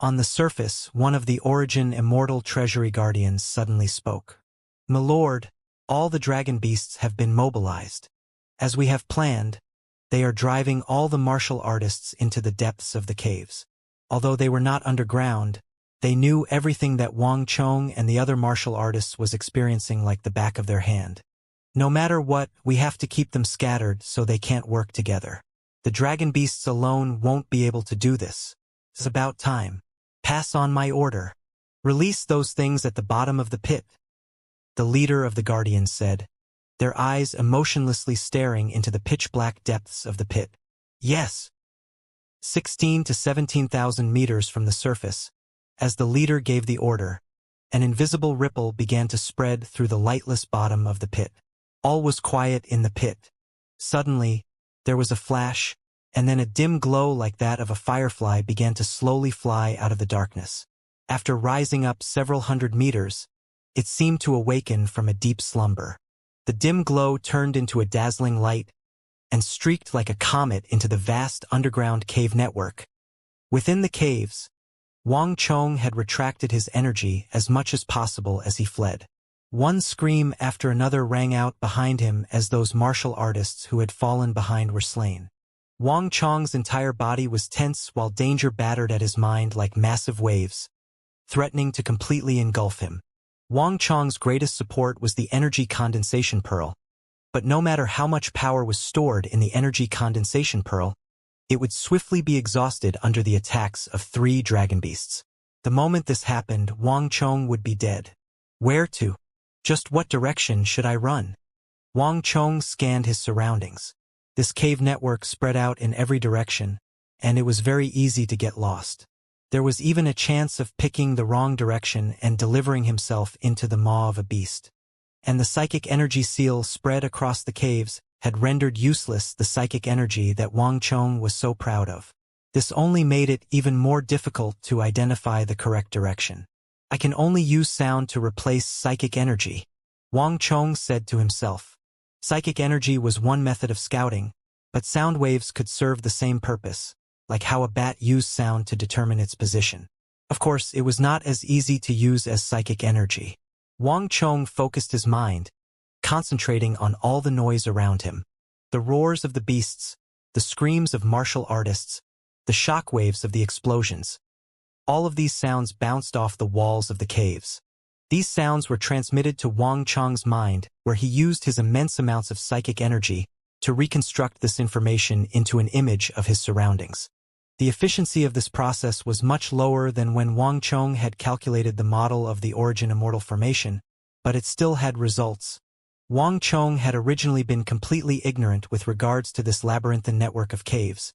On the surface, one of the Origin Immortal Treasury Guardians suddenly spoke. "My lord, all the dragon beasts have been mobilized. As we have planned, they are driving all the martial artists into the depths of the caves. Although they were not underground, they knew everything that Wang Chong and the other martial artists was experiencing like the back of their hand. No matter what, we have to keep them scattered so they can't work together. The dragon beasts alone won't be able to do this. It's about time. Pass on my order. Release those things at the bottom of the pit," the leader of the Guardians said, their eyes emotionlessly staring into the pitch-black depths of the pit. "Yes." 16 to 17,000 meters from the surface, as the leader gave the order, an invisible ripple began to spread through the lightless bottom of the pit. All was quiet in the pit. Suddenly, there was a flash, and then a dim glow like that of a firefly began to slowly fly out of the darkness. After rising up several hundred meters, it seemed to awaken from a deep slumber. The dim glow turned into a dazzling light and streaked like a comet into the vast underground cave network. Within the caves, Wang Chong had retracted his energy as much as possible as he fled. One scream after another rang out behind him as those martial artists who had fallen behind were slain. Wang Chong's entire body was tense while danger battered at his mind like massive waves, threatening to completely engulf him. Wang Chong's greatest support was the energy condensation pearl, but no matter how much power was stored in the energy condensation pearl, it would swiftly be exhausted under the attacks of 3 dragon beasts. The moment this happened, Wang Chong would be dead. Where to? Just what direction should I run? Wang Chong scanned his surroundings. This cave network spread out in every direction, and it was very easy to get lost. There was even a chance of picking the wrong direction and delivering himself into the maw of a beast. And the psychic energy seal spread across the caves had rendered useless the psychic energy that Wang Chong was so proud of. This only made it even more difficult to identify the correct direction. "I can only use sound to replace psychic energy," Wang Chong said to himself. Psychic energy was one method of scouting, but sound waves could serve the same purpose, like how a bat used sound to determine its position. Of course, it was not as easy to use as psychic energy. Wang Chong focused his mind, concentrating on all the noise around him. The roars of the beasts, the screams of martial artists, the shock waves of the explosions. All of these sounds bounced off the walls of the caves. These sounds were transmitted to Wang Chong's mind, where he used his immense amounts of psychic energy to reconstruct this information into an image of his surroundings. The efficiency of this process was much lower than when Wang Chong had calculated the model of the Origin Immortal Formation, but it still had results. Wang Chong had originally been completely ignorant with regards to this labyrinthine network of caves.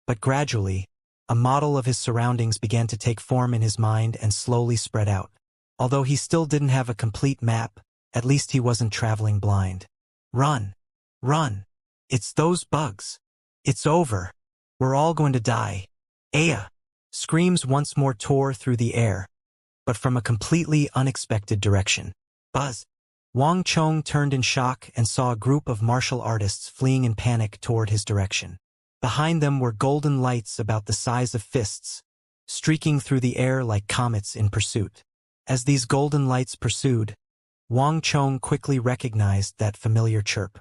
But gradually, a model of his surroundings began to take form in his mind and slowly spread out. Although he still didn't have a complete map, at least he wasn't traveling blind. "Run! Run! It's those bugs! It's over! We're all going to die! Aya!" Screams once more tore through the air, but from a completely unexpected direction. Buzz! Wang Chong turned in shock and saw a group of martial artists fleeing in panic toward his direction. Behind them were golden lights about the size of fists, streaking through the air like comets in pursuit. As these golden lights pursued, Wang Chong quickly recognized that familiar chirp.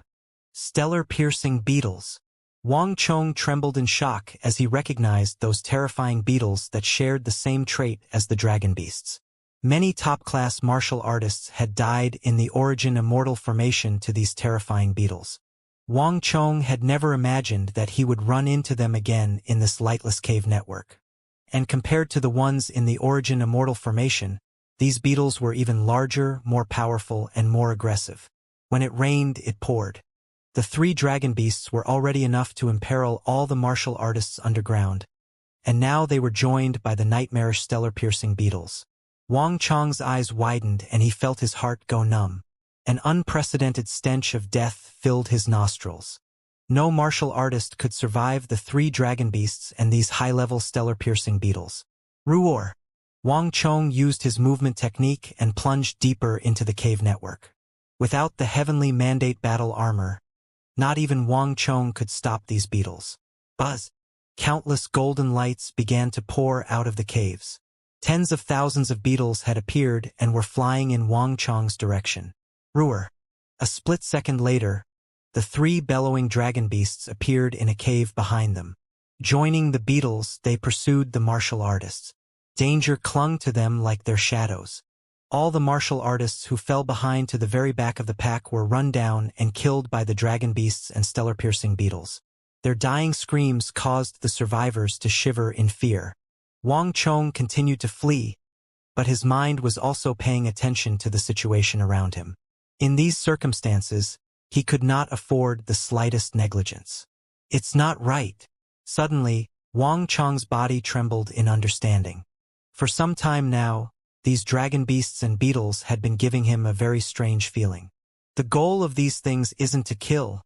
Stellar-piercing beetles. Wang Chong trembled in shock as he recognized those terrifying beetles that shared the same trait as the dragon beasts. Many top-class martial artists had died in the Origin Immortal Formation to these terrifying beetles. Wang Chong had never imagined that he would run into them again in this lightless cave network. And compared to the ones in the Origin Immortal Formation, these beetles were even larger, more powerful, and more aggressive. When it rained, it poured. The 3 dragon beasts were already enough to imperil all the martial artists underground, and now they were joined by the nightmarish stellar-piercing beetles. Wang Chong's eyes widened and he felt his heart go numb. An unprecedented stench of death filled his nostrils. No martial artist could survive the 3 dragon beasts and these high-level stellar-piercing beetles. Roar! Wang Chong used his movement technique and plunged deeper into the cave network. Without the heavenly mandate battle armor, not even Wang Chong could stop these beetles. Buzz! Countless golden lights began to pour out of the caves. Tens of thousands of beetles had appeared and were flying in Wang Chong's direction. Roar! A split second later, the three bellowing dragon beasts appeared in a cave behind them. Joining the beetles, they pursued the martial artists. Danger clung to them like their shadows. All the martial artists who fell behind to the very back of the pack were run down and killed by the dragon beasts and stellar-piercing beetles. Their dying screams caused the survivors to shiver in fear. Wang Chong continued to flee, but his mind was also paying attention to the situation around him. In these circumstances, he could not afford the slightest negligence. It's not right. Suddenly, Wang Chong's body trembled in understanding. For some time now, these dragon beasts and beetles had been giving him a very strange feeling. The goal of these things isn't to kill,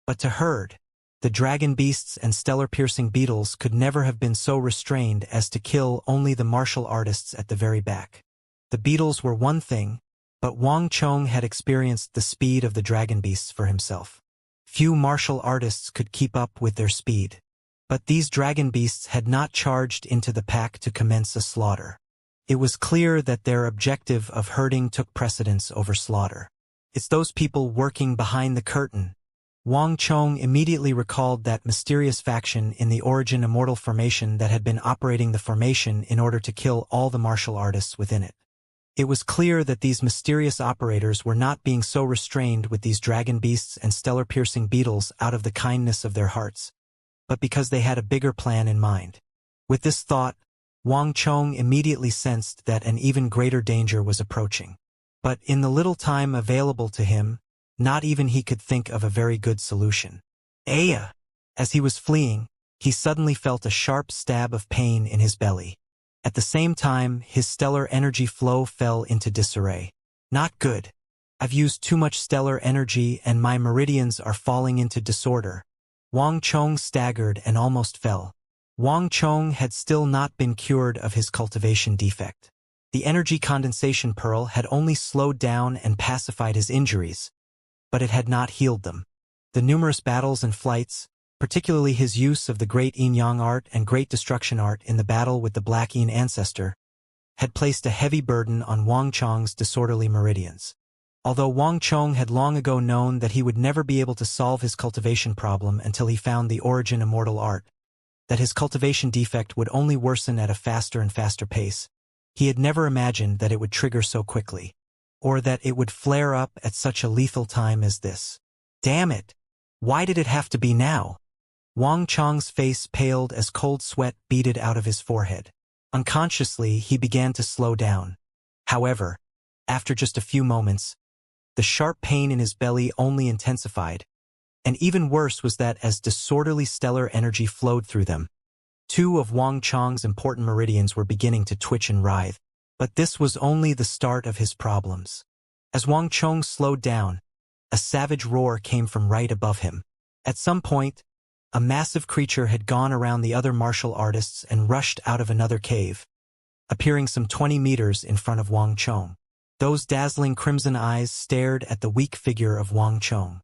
but to herd. The dragon beasts and stellar-piercing beetles could never have been so restrained as to kill only the martial artists at the very back. The beetles were one thing, but Wang Chong had experienced the speed of the dragon beasts for himself. Few martial artists could keep up with their speed. But these dragon beasts had not charged into the pack to commence a slaughter. It was clear that their objective of herding took precedence over slaughter. It's those people working behind the curtain. Wang Chong immediately recalled that mysterious faction in the Origin Immortal formation that had been operating the formation in order to kill all the martial artists within it. It was clear that these mysterious operators were not being so restrained with these dragon beasts and stellar-piercing beetles out of the kindness of their hearts, but because they had a bigger plan in mind. With this thought, Wang Chong immediately sensed that an even greater danger was approaching. But in the little time available to him, not even he could think of a very good solution. Aya! As he was fleeing, he suddenly felt a sharp stab of pain in his belly. At the same time, his stellar energy flow fell into disarray. Not good. I've used too much stellar energy and my meridians are falling into disorder. Wang Chong staggered and almost fell. Wang Chong had still not been cured of his cultivation defect. The energy condensation pearl had only slowed down and pacified his injuries, but it had not healed them. The numerous battles and flights, particularly his use of the Great Yin Yang art and Great Destruction art in the battle with the Black Yin ancestor, had placed a heavy burden on Wang Chong's disorderly meridians. Although Wang Chong had long ago known that he would never be able to solve his cultivation problem until he found the Origin Immortal art, that his cultivation defect would only worsen at a faster and faster pace, he had never imagined that it would trigger so quickly, or that it would flare up at such a lethal time as this. Damn it! Why did it have to be now? Wang Chong's face paled as cold sweat beaded out of his forehead. Unconsciously, he began to slow down. However, after just a few moments, the sharp pain in his belly only intensified, and even worse was that as disorderly stellar energy flowed through them, two of Wang Chong's important meridians were beginning to twitch and writhe. But this was only the start of his problems. As Wang Chong slowed down, a savage roar came from right above him. At some point, a massive creature had gone around the other martial artists and rushed out of another cave, appearing some 20 meters in front of Wang Chong. Those dazzling crimson eyes stared at the weak figure of Wang Chong.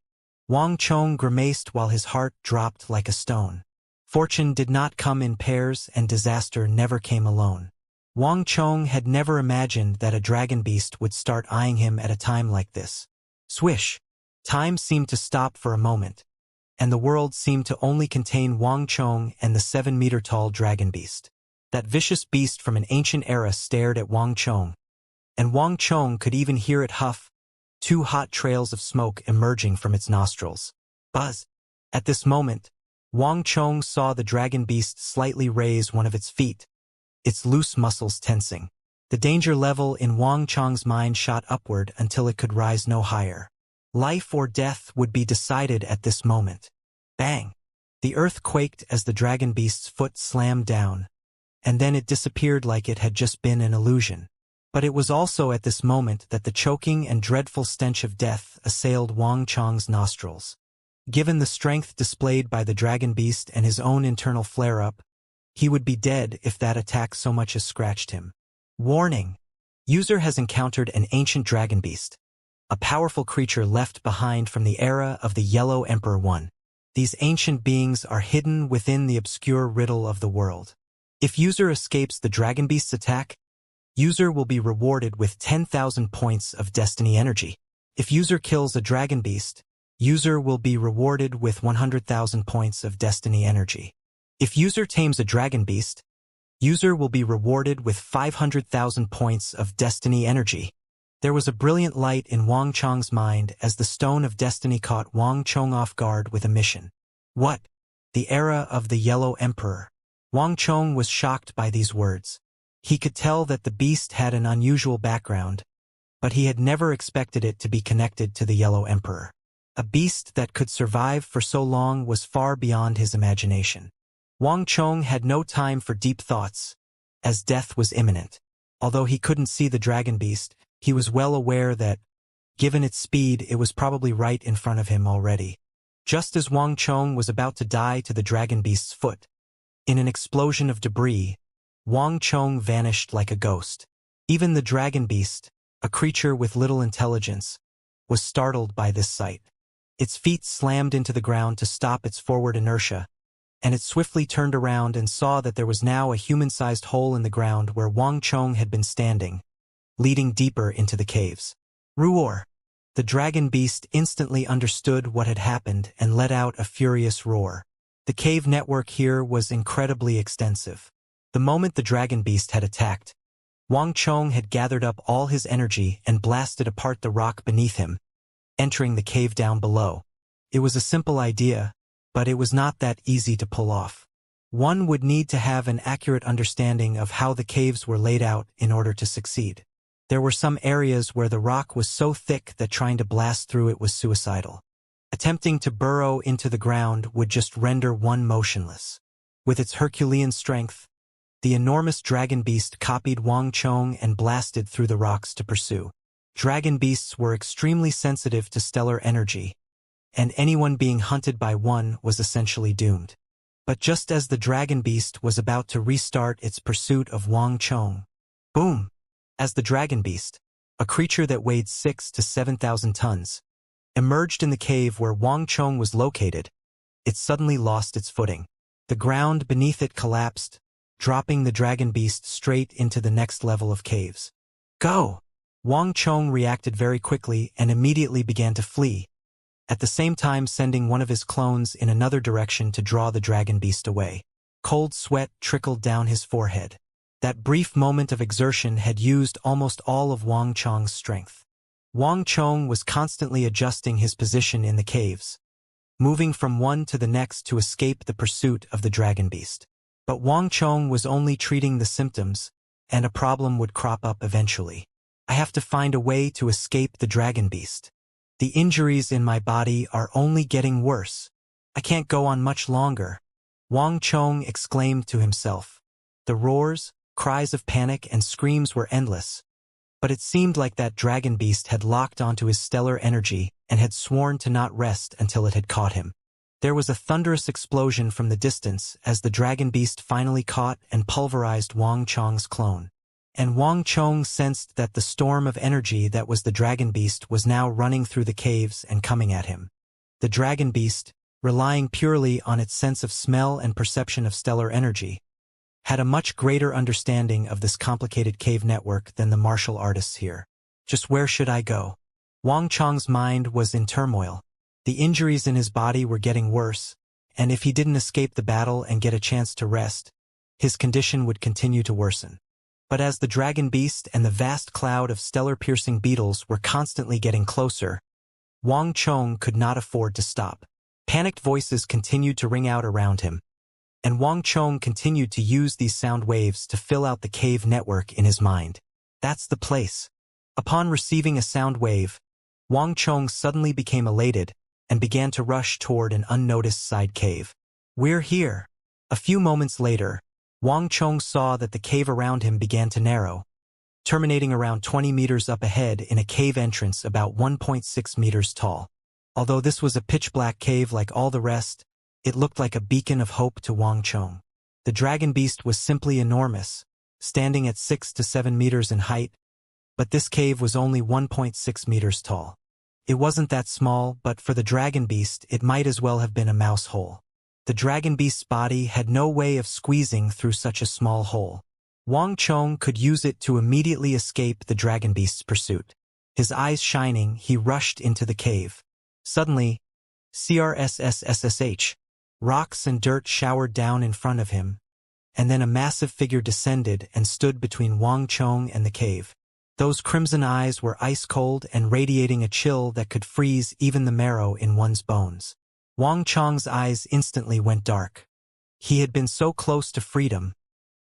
Wang Chong grimaced while his heart dropped like a stone. Fortune did not come in pairs and disaster never came alone. Wang Chong had never imagined that a dragon beast would start eyeing him at a time like this. Swish! Time seemed to stop for a moment, and the world seemed to only contain Wang Chong and the 7-meter-tall dragon beast. That vicious beast from an ancient era stared at Wang Chong, and Wang Chong could even hear it huff, 2 hot trails of smoke emerging from its nostrils. Buzz! At this moment, Wang Chong saw the dragon beast slightly raise one of its feet, its loose muscles tensing. The danger level in Wang Chong's mind shot upward until it could rise no higher. Life or death would be decided at this moment. Bang! The earth quaked as the dragon beast's foot slammed down, and then it disappeared like it had just been an illusion. But it was also at this moment that the choking and dreadful stench of death assailed Wang Chong's nostrils. Given the strength displayed by the dragon beast and his own internal flare-up, he would be dead if that attack so much as scratched him. Warning! User has encountered an ancient dragon beast, a powerful creature left behind from the era of the Yellow Emperor 1. These ancient beings are hidden within the obscure riddle of the world. If user escapes the dragon beast's attack, User will be rewarded with 10,000 points of destiny energy. If user kills a dragon beast, user will be rewarded with 100,000 points of destiny energy. If user tames a dragon beast, user will be rewarded with 500,000 points of destiny energy. There was a brilliant light in Wang Chong's mind as the Stone of Destiny caught Wang Chong off guard with a mission. What? The era of the Yellow Emperor. Wang Chong was shocked by these words. He could tell that the beast had an unusual background, but he had never expected it to be connected to the Yellow Emperor. A beast that could survive for so long was far beyond his imagination. Wang Chong had no time for deep thoughts, as death was imminent. Although he couldn't see the dragon beast, he was well aware that, given its speed, it was probably right in front of him already. Just as Wang Chong was about to die to the dragon beast's foot, in an explosion of debris, Wang Chong vanished like a ghost. Even the dragon beast, a creature with little intelligence, was startled by this sight. Its feet slammed into the ground to stop its forward inertia, and it swiftly turned around and saw that there was now a human-sized hole in the ground where Wang Chong had been standing, leading deeper into the caves. Roar! The dragon beast instantly understood what had happened and let out a furious roar. The cave network here was incredibly extensive. The moment the dragon beast had attacked, Wang Chong had gathered up all his energy and blasted apart the rock beneath him, entering the cave down below. It was a simple idea, but it was not that easy to pull off. One would need to have an accurate understanding of how the caves were laid out in order to succeed. There were some areas where the rock was so thick that trying to blast through it was suicidal. Attempting to burrow into the ground would just render one motionless. With its Herculean strength, the enormous dragon beast copied Wang Chong and blasted through the rocks to pursue. Dragon beasts were extremely sensitive to stellar energy, and anyone being hunted by one was essentially doomed. But just as the dragon beast was about to restart its pursuit of Wang Chong, boom! As the dragon beast, a creature that weighed 6,000 to 7,000 tons, emerged in the cave where Wang Chong was located, it suddenly lost its footing. The ground beneath it collapsed, dropping the dragon beast straight into the next level of caves. Go! Wang Chong reacted very quickly and immediately began to flee, at the same time sending one of his clones in another direction to draw the dragon beast away. Cold sweat trickled down his forehead. That brief moment of exertion had used almost all of Wang Chong's strength. Wang Chong was constantly adjusting his position in the caves, moving from one to the next to escape the pursuit of the dragon beast. But Wang Chong was only treating the symptoms, and a problem would crop up eventually. I have to find a way to escape the dragon beast. The injuries in my body are only getting worse. I can't go on much longer, Wang Chong exclaimed to himself. The roars, cries of panic and screams were endless, but it seemed like that dragon beast had locked onto his stellar energy and had sworn to not rest until it had caught him. There was a thunderous explosion from the distance as the dragon beast finally caught and pulverized Wang Chong's clone. And Wang Chong sensed that the storm of energy that was the dragon beast was now running through the caves and coming at him. The dragon beast, relying purely on its sense of smell and perception of stellar energy, had a much greater understanding of this complicated cave network than the martial artists here. Just where should I go? Wang Chong's mind was in turmoil. The injuries in his body were getting worse, and if he didn't escape the battle and get a chance to rest, his condition would continue to worsen. But as the dragon beast and the vast cloud of stellar-piercing beetles were constantly getting closer, Wang Chong could not afford to stop. Panicked voices continued to ring out around him, and Wang Chong continued to use these sound waves to fill out the cave network in his mind. That's the place. Upon receiving a sound wave, Wang Chong suddenly became elated and began to rush toward an unnoticed side cave. We're here. A few moments later, Wang Chong saw that the cave around him began to narrow, terminating around 20 meters up ahead in a cave entrance about 1.6 meters tall. Although this was a pitch-black cave like all the rest, it looked like a beacon of hope to Wang Chong. The dragon beast was simply enormous, standing at 6 to 7 meters in height, but this cave was only 1.6 meters tall. It wasn't that small, but for the dragon beast it might as well have been a mouse hole. The dragon beast's body had no way of squeezing through such a small hole. Wang Chong could use it to immediately escape the dragon beast's pursuit. His eyes shining, he rushed into the cave. Suddenly, CRSSSSH, rocks and dirt showered down in front of him, and then a massive figure descended and stood between Wang Chong and the cave. Those crimson eyes were ice-cold and radiating a chill that could freeze even the marrow in one's bones. Wang Chong's eyes instantly went dark. He had been so close to freedom,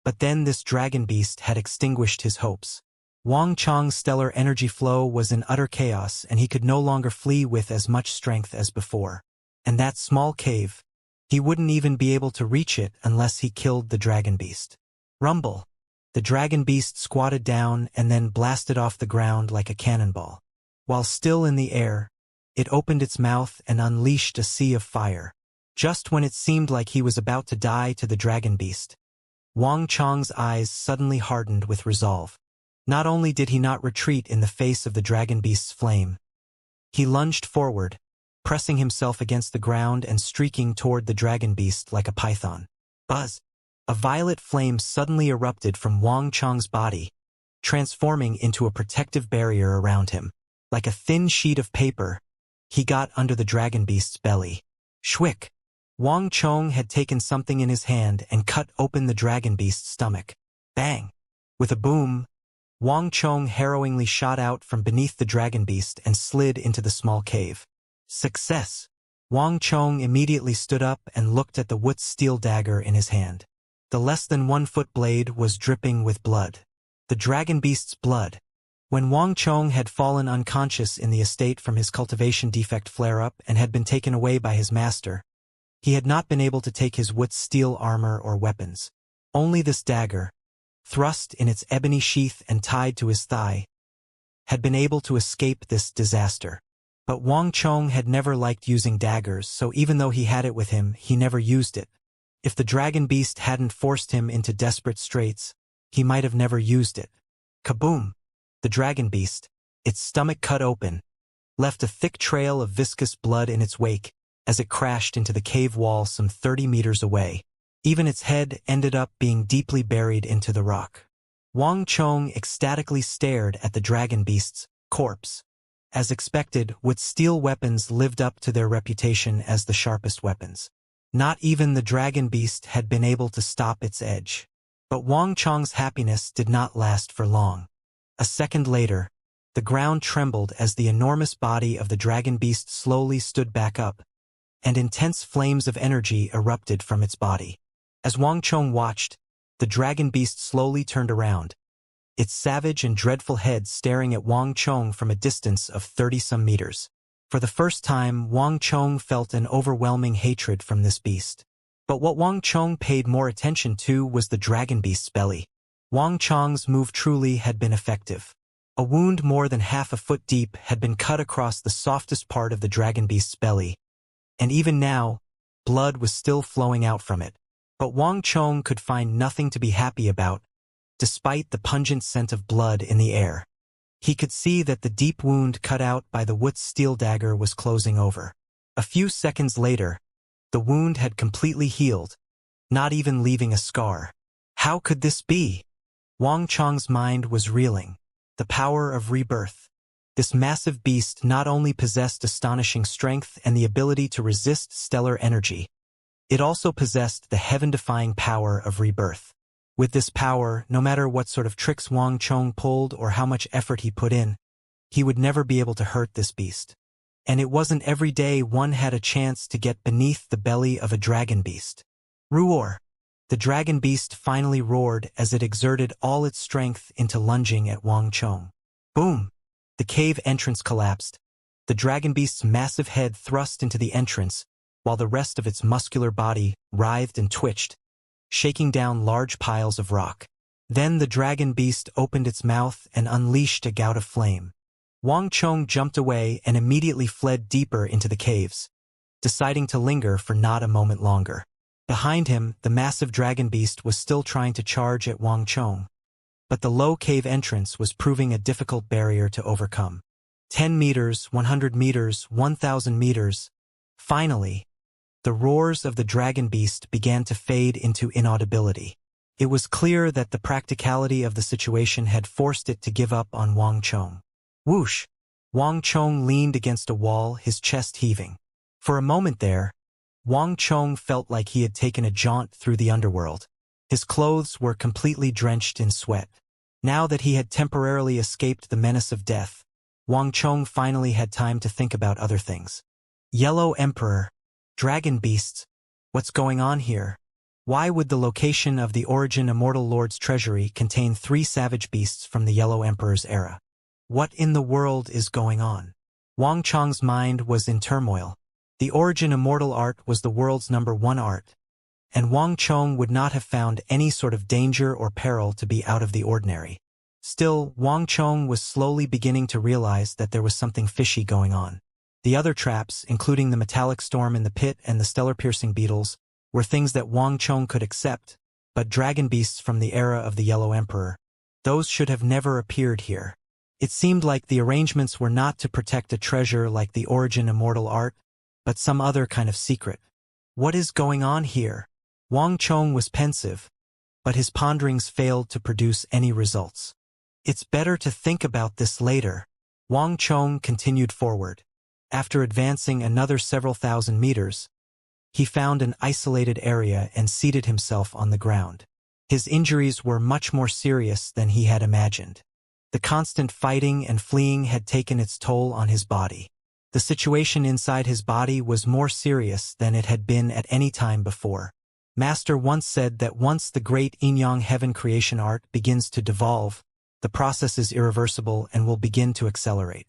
but then this dragon beast had extinguished his hopes. Wang Chong's stellar energy flow was in utter chaos, and he could no longer flee with as much strength as before. And that small cave, he wouldn't even be able to reach it unless he killed the dragon beast. Rumble! The dragon beast squatted down and then blasted off the ground like a cannonball. While still in the air, it opened its mouth and unleashed a sea of fire. Just when it seemed like he was about to die to the dragon beast, Wang Chong's eyes suddenly hardened with resolve. Not only did he not retreat in the face of the dragon beast's flame, he lunged forward, pressing himself against the ground and streaking toward the dragon beast like a python. Buzz! A violet flame suddenly erupted from Wang Chong's body, transforming into a protective barrier around him. Like a thin sheet of paper, he got under the dragon beast's belly. Shwick! Wang Chong had taken something in his hand and cut open the dragon beast's stomach. Bang! With a boom, Wang Chong harrowingly shot out from beneath the dragon beast and slid into the small cave. Success! Wang Chong immediately stood up and looked at the Wuxia steel dagger in his hand. The less than 1 foot blade was dripping with blood. The dragon beast's blood. When Wang Chong had fallen unconscious in the estate from his cultivation defect flare-up and had been taken away by his master, he had not been able to take his Wuxia steel armor or weapons. Only this dagger, thrust in its ebony sheath and tied to his thigh, had been able to escape this disaster. But Wang Chong had never liked using daggers, so even though he had it with him, he never used it. If the dragon beast hadn't forced him into desperate straits, he might have never used it. Kaboom! The dragon beast, its stomach cut open, left a thick trail of viscous blood in its wake as it crashed into the cave wall some 30 meters away. Even its head ended up being deeply buried into the rock. Wang Chong ecstatically stared at the dragon beast's corpse. As expected, Wuxia steel weapons lived up to their reputation as the sharpest weapons. Not even the dragon beast had been able to stop its edge. But Wang Chong's happiness did not last for long. A second later, the ground trembled as the enormous body of the dragon beast slowly stood back up, and intense flames of energy erupted from its body. As Wang Chong watched, the dragon beast slowly turned around, its savage and dreadful head staring at Wang Chong from a distance of 30-some meters. For the first time, Wang Chong felt an overwhelming hatred from this beast. But what Wang Chong paid more attention to was the dragon beast's belly. Wang Chong's move truly had been effective. A wound more than half a foot deep had been cut across the softest part of the dragon beast's belly, and even now, blood was still flowing out from it. But Wang Chong could find nothing to be happy about, despite the pungent scent of blood in the air. He could see that the deep wound cut out by the Wuxia steel dagger was closing over. A few seconds later, the wound had completely healed, not even leaving a scar. How could this be? Wang Chong's mind was reeling. The power of rebirth. This massive beast not only possessed astonishing strength and the ability to resist stellar energy, it also possessed the heaven-defying power of rebirth. With this power, no matter what sort of tricks Wang Chong pulled or how much effort he put in, he would never be able to hurt this beast. And it wasn't every day one had a chance to get beneath the belly of a dragon beast. Roar! The dragon beast finally roared as it exerted all its strength into lunging at Wang Chong. Boom! The cave entrance collapsed. The dragon beast's massive head thrust into the entrance, while the rest of its muscular body writhed and twitched, shaking down large piles of rock. Then the dragon beast opened its mouth and unleashed a gout of flame. Wang Chong jumped away and immediately fled deeper into the caves, deciding to linger for not a moment longer. Behind him, the massive dragon beast was still trying to charge at Wang Chong, but the low cave entrance was proving a difficult barrier to overcome. 10 meters, 100 meters, 1,000 meters. Finally, the roars of the dragon beast began to fade into inaudibility. It was clear that the practicality of the situation had forced it to give up on Wang Chong. Whoosh! Wang Chong leaned against a wall, his chest heaving. For a moment there, Wang Chong felt like he had taken a jaunt through the underworld. His clothes were completely drenched in sweat. Now that he had temporarily escaped the menace of death, Wang Chong finally had time to think about other things. Yellow Emperor, dragon beasts, what's going on here? Why would the location of the Origin Immortal Lord's treasury contain 3 savage beasts from the Yellow Emperor's era? What in the world is going on? Wang Chong's mind was in turmoil. The Origin Immortal art was the world's #1 art, and Wang Chong would not have found any sort of danger or peril to be out of the ordinary. Still, Wang Chong was slowly beginning to realize that there was something fishy going on. The other traps, including the metallic storm in the pit and the stellar-piercing beetles, were things that Wang Chong could accept, but dragon beasts from the era of the Yellow Emperor, those should have never appeared here. It seemed like the arrangements were not to protect a treasure like the Origin Immortal art, but some other kind of secret. What is going on here? Wang Chong was pensive, but his ponderings failed to produce any results. It's better to think about this later. Wang Chong continued forward. After advancing another several thousand meters, he found an isolated area and seated himself on the ground. His injuries were much more serious than he had imagined. The constant fighting and fleeing had taken its toll on his body. The situation inside his body was more serious than it had been at any time before. Master once said that once the great Yin-Yang heaven creation art begins to devolve, the process is irreversible and will begin to accelerate.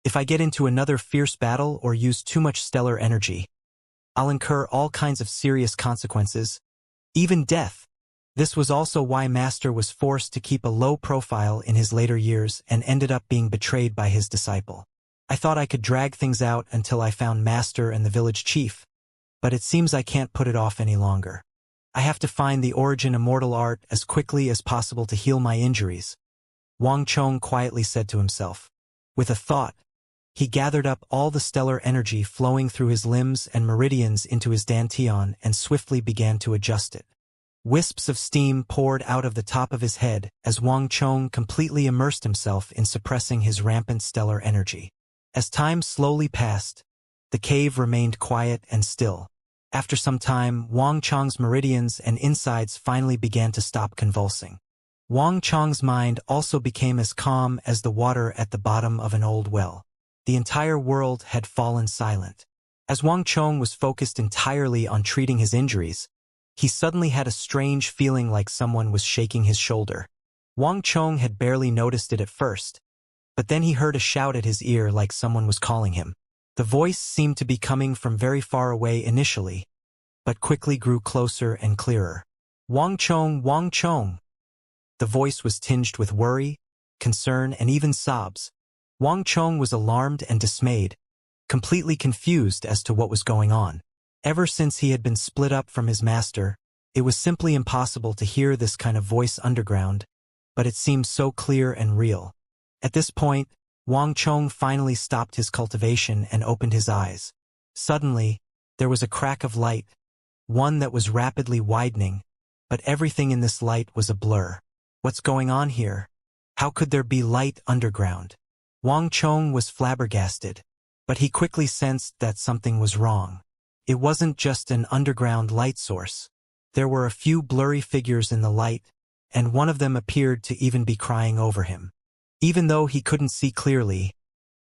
If I get into another fierce battle or use too much stellar energy, I'll incur all kinds of serious consequences, even death. This was also why Master was forced to keep a low profile in his later years and ended up being betrayed by his disciple. I thought I could drag things out until I found Master and the village chief, but it seems I can't put it off any longer. I have to find the Origin Immortal art as quickly as possible to heal my injuries, Wang Chong quietly said to himself. With a thought, he gathered up all the stellar energy flowing through his limbs and meridians into his dantian and swiftly began to adjust it. Wisps of steam poured out of the top of his head as Wang Chong completely immersed himself in suppressing his rampant stellar energy. As time slowly passed, the cave remained quiet and still. After some time, Wang Chong's meridians and insides finally began to stop convulsing. Wang Chong's mind also became as calm as the water at the bottom of an old well. The entire world had fallen silent. As Wang Chong was focused entirely on treating his injuries, he suddenly had a strange feeling like someone was shaking his shoulder. Wang Chong had barely noticed it at first, but then he heard a shout at his ear like someone was calling him. The voice seemed to be coming from very far away initially, but quickly grew closer and clearer. Wang Chong, Wang Chong! The voice was tinged with worry, concern, and even sobs. Wang Chong was alarmed and dismayed, completely confused as to what was going on. Ever since he had been split up from his master, it was simply impossible to hear this kind of voice underground, but it seemed so clear and real. At this point, Wang Chong finally stopped his cultivation and opened his eyes. Suddenly, there was a crack of light, one that was rapidly widening, but everything in this light was a blur. What's going on here? How could there be light underground? Wang Chong was flabbergasted, but he quickly sensed that something was wrong. It wasn't just an underground light source. There were a few blurry figures in the light, and one of them appeared to even be crying over him. Even though he couldn't see clearly,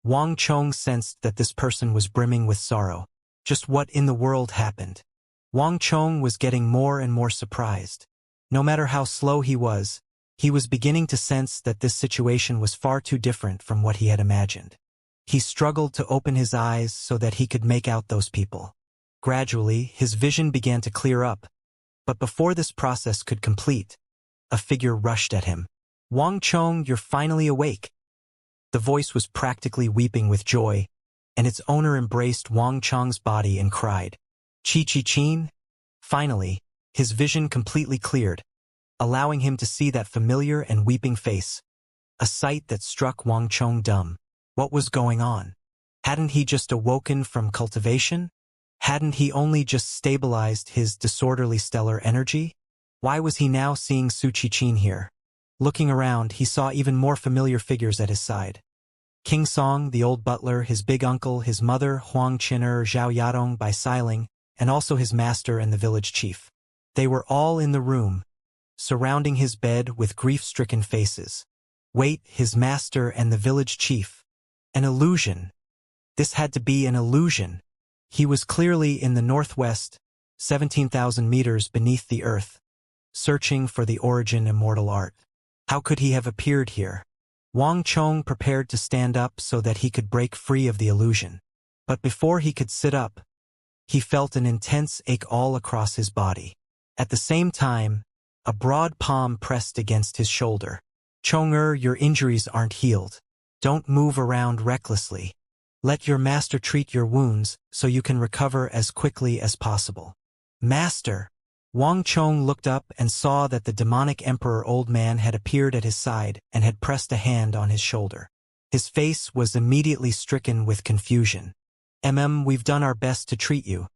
Wang Chong sensed that this person was brimming with sorrow. Just what in the world happened? Wang Chong was getting more and more surprised. No matter how slow he was beginning to sense that this situation was far too different from what he had imagined. He struggled to open his eyes so that he could make out those people. Gradually, his vision began to clear up, but before this process could complete, a figure rushed at him. Wang Chong, you're finally awake. The voice was practically weeping with joy, and its owner embraced Wang Chong's body and cried, Chi-Chi-Chin? Finally, his vision completely cleared, allowing him to see that familiar and weeping face, a sight that struck Wang Chong dumb. What was going on? Hadn't he just awoken from cultivation? Hadn't he only just stabilized his disorderly stellar energy? Why was he now seeing Su Qichin here? Looking around, he saw even more familiar figures at his side. King Song, the old butler, his big uncle, his mother, Huang Qin'er, Zhao Yadong by Xiling, and also his master and the village chief. They were all in the room, surrounding his bed with grief-stricken faces. Wait, his master and the village chief. An illusion. This had to be an illusion. He was clearly in the northwest, 17,000 meters beneath the earth, searching for the origin immortal art. How could he have appeared here? Wang Chong prepared to stand up so that he could break free of the illusion. But before he could sit up, he felt an intense ache all across his body. At the same time, a broad palm pressed against his shoulder. Chong-er, your injuries aren't healed. Don't move around recklessly. Let your master treat your wounds so you can recover as quickly as possible. Master! Wang Chong looked up and saw that the demonic emperor old man had appeared at his side and had pressed a hand on his shoulder. His face was immediately stricken with confusion. We've done our best to treat you.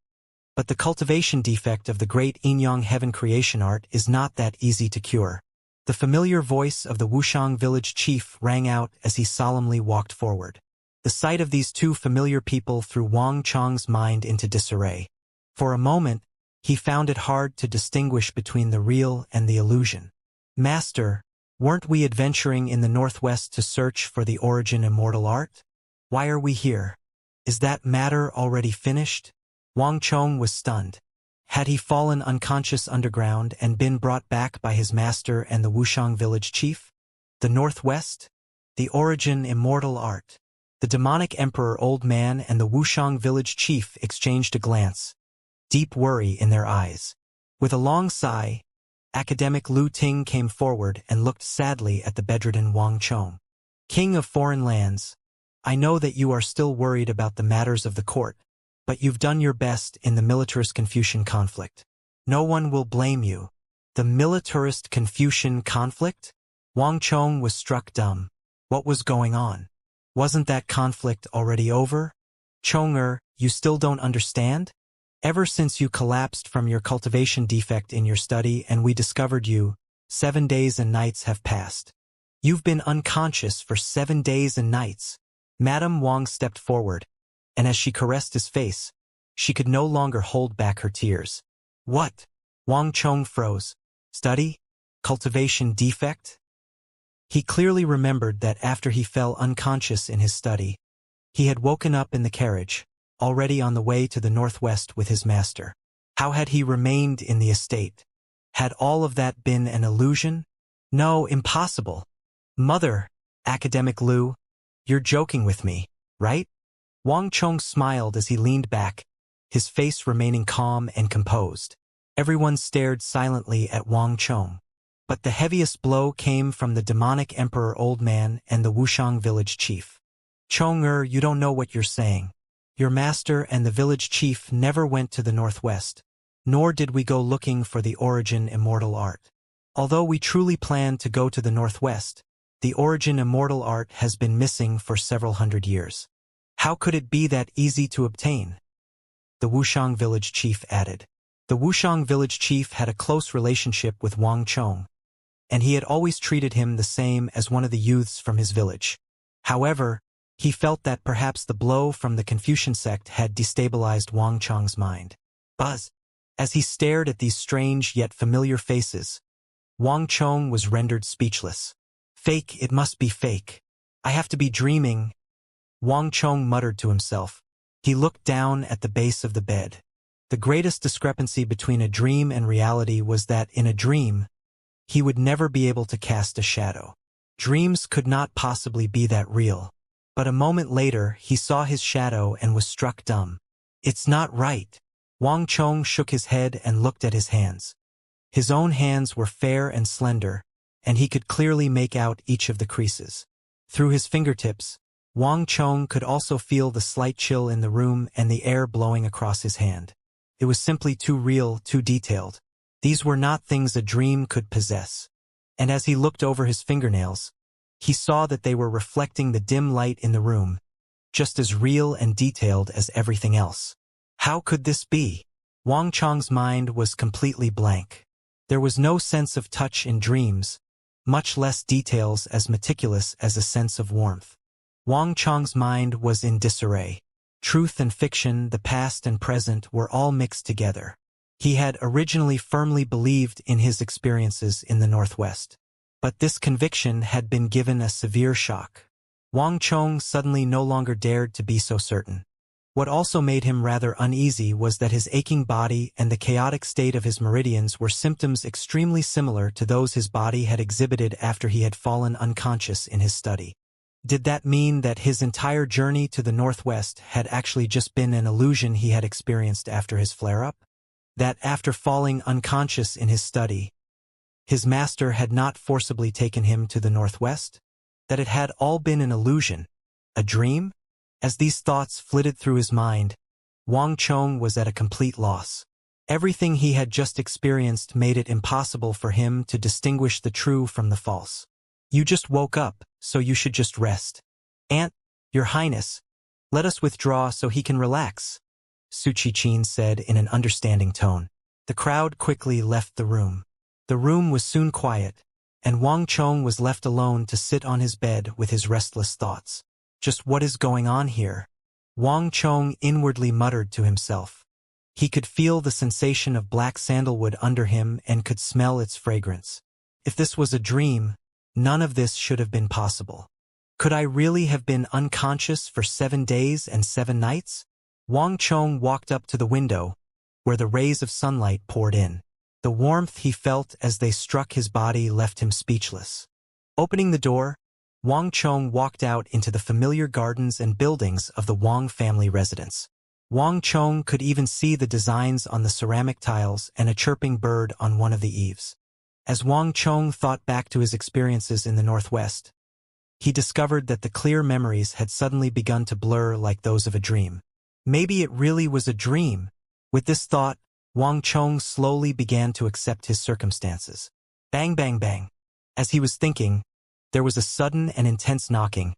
But the cultivation defect of the great Yinyang heaven creation art is not that easy to cure. The familiar voice of the Wuxiang village chief rang out as he solemnly walked forward. The sight of these two familiar people threw Wang Chong's mind into disarray. For a moment, he found it hard to distinguish between the real and the illusion. Master, weren't we adventuring in the northwest to search for the origin immortal art? Why are we here? Is that matter already finished? Wang Chong was stunned. Had he fallen unconscious underground and been brought back by his master and the Wuxiang village chief? The northwest? The origin immortal art. The demonic emperor old man and the Wuxiang village chief exchanged a glance, deep worry in their eyes. With a long sigh, academic Lu Ting came forward and looked sadly at the bedridden Wang Chong. King of foreign lands, I know that you are still worried about the matters of the court, but you've done your best in the militarist-Confucian conflict. No one will blame you. The militarist-Confucian conflict? Wang Chong was struck dumb. What was going on? Wasn't that conflict already over? Chong-er, you still don't understand? Ever since you collapsed from your cultivation defect in your study and we discovered you, 7 days and nights have passed. You've been unconscious for 7 days and nights. Madame Wang stepped forward, and as she caressed his face, she could no longer hold back her tears. What? Wang Chong froze. Study? Cultivation defect? He clearly remembered that after he fell unconscious in his study, he had woken up in the carriage, already on the way to the northwest with his master. How had he remained in the estate? Had all of that been an illusion? No, impossible. Mother, Academic Lu, you're joking with me, right? Wang Chong smiled as he leaned back, his face remaining calm and composed. Everyone stared silently at Wang Chong. But the heaviest blow came from the demonic emperor old man and the Wuxiang village chief. Chong-er, you don't know what you're saying. Your master and the village chief never went to the northwest, nor did we go looking for the origin immortal art. Although we truly planned to go to the northwest, the origin immortal art has been missing for several hundred years. How could it be that easy to obtain? The Wuxiang village chief added. The Wuxiang village chief had a close relationship with Wang Chong, and he had always treated him the same as one of the youths from his village. However, he felt that perhaps the blow from the Confucian sect had destabilized Wang Chong's mind. Buzz. As he stared at these strange yet familiar faces, Wang Chong was rendered speechless. Fake, it must be fake. I have to be dreaming. Wang Chong muttered to himself. He looked down at the base of the bed. The greatest discrepancy between a dream and reality was that in a dream, he would never be able to cast a shadow. Dreams could not possibly be that real. But a moment later, he saw his shadow and was struck dumb. It's not right. Wang Chong shook his head and looked at his hands. His own hands were fair and slender, and he could clearly make out each of the creases. Through his fingertips, Wang Chong could also feel the slight chill in the room and the air blowing across his hand. It was simply too real, too detailed. These were not things a dream could possess. And as he looked over his fingernails, he saw that they were reflecting the dim light in the room, just as real and detailed as everything else. How could this be? Wang Chong's mind was completely blank. There was no sense of touch in dreams, much less details as meticulous as a sense of warmth. Wang Chong's mind was in disarray. Truth and fiction, the past and present, were all mixed together. He had originally firmly believed in his experiences in the Northwest. But this conviction had been given a severe shock. Wang Chong suddenly no longer dared to be so certain. What also made him rather uneasy was that his aching body and the chaotic state of his meridians were symptoms extremely similar to those his body had exhibited after he had fallen unconscious in his study. Did that mean that his entire journey to the Northwest had actually just been an illusion he had experienced after his flare-up? That after falling unconscious in his study, his master had not forcibly taken him to the Northwest? That it had all been an illusion, a dream? As these thoughts flitted through his mind, Wang Chong was at a complete loss. Everything he had just experienced made it impossible for him to distinguish the true from the false. You just woke up, so you should just rest. Your Highness, let us withdraw so he can relax, Su Qin said in an understanding tone. The crowd quickly left the room. The room was soon quiet, and Wang Chong was left alone to sit on his bed with his restless thoughts. Just what is going on here? Wang Chong inwardly muttered to himself. He could feel the sensation of black sandalwood under him and could smell its fragrance. If this was a dream, none of this should have been possible. Could I really have been unconscious for 7 days and 7 nights? Wang Chong walked up to the window, where the rays of sunlight poured in. The warmth he felt as they struck his body left him speechless. Opening the door, Wang Chong walked out into the familiar gardens and buildings of the Wang family residence. Wang Chong could even see the designs on the ceramic tiles and a chirping bird on one of the eaves. As Wang Chong thought back to his experiences in the Northwest, he discovered that the clear memories had suddenly begun to blur like those of a dream. Maybe it really was a dream. With this thought, Wang Chong slowly began to accept his circumstances. Bang, bang, bang. As he was thinking, there was a sudden and intense knocking,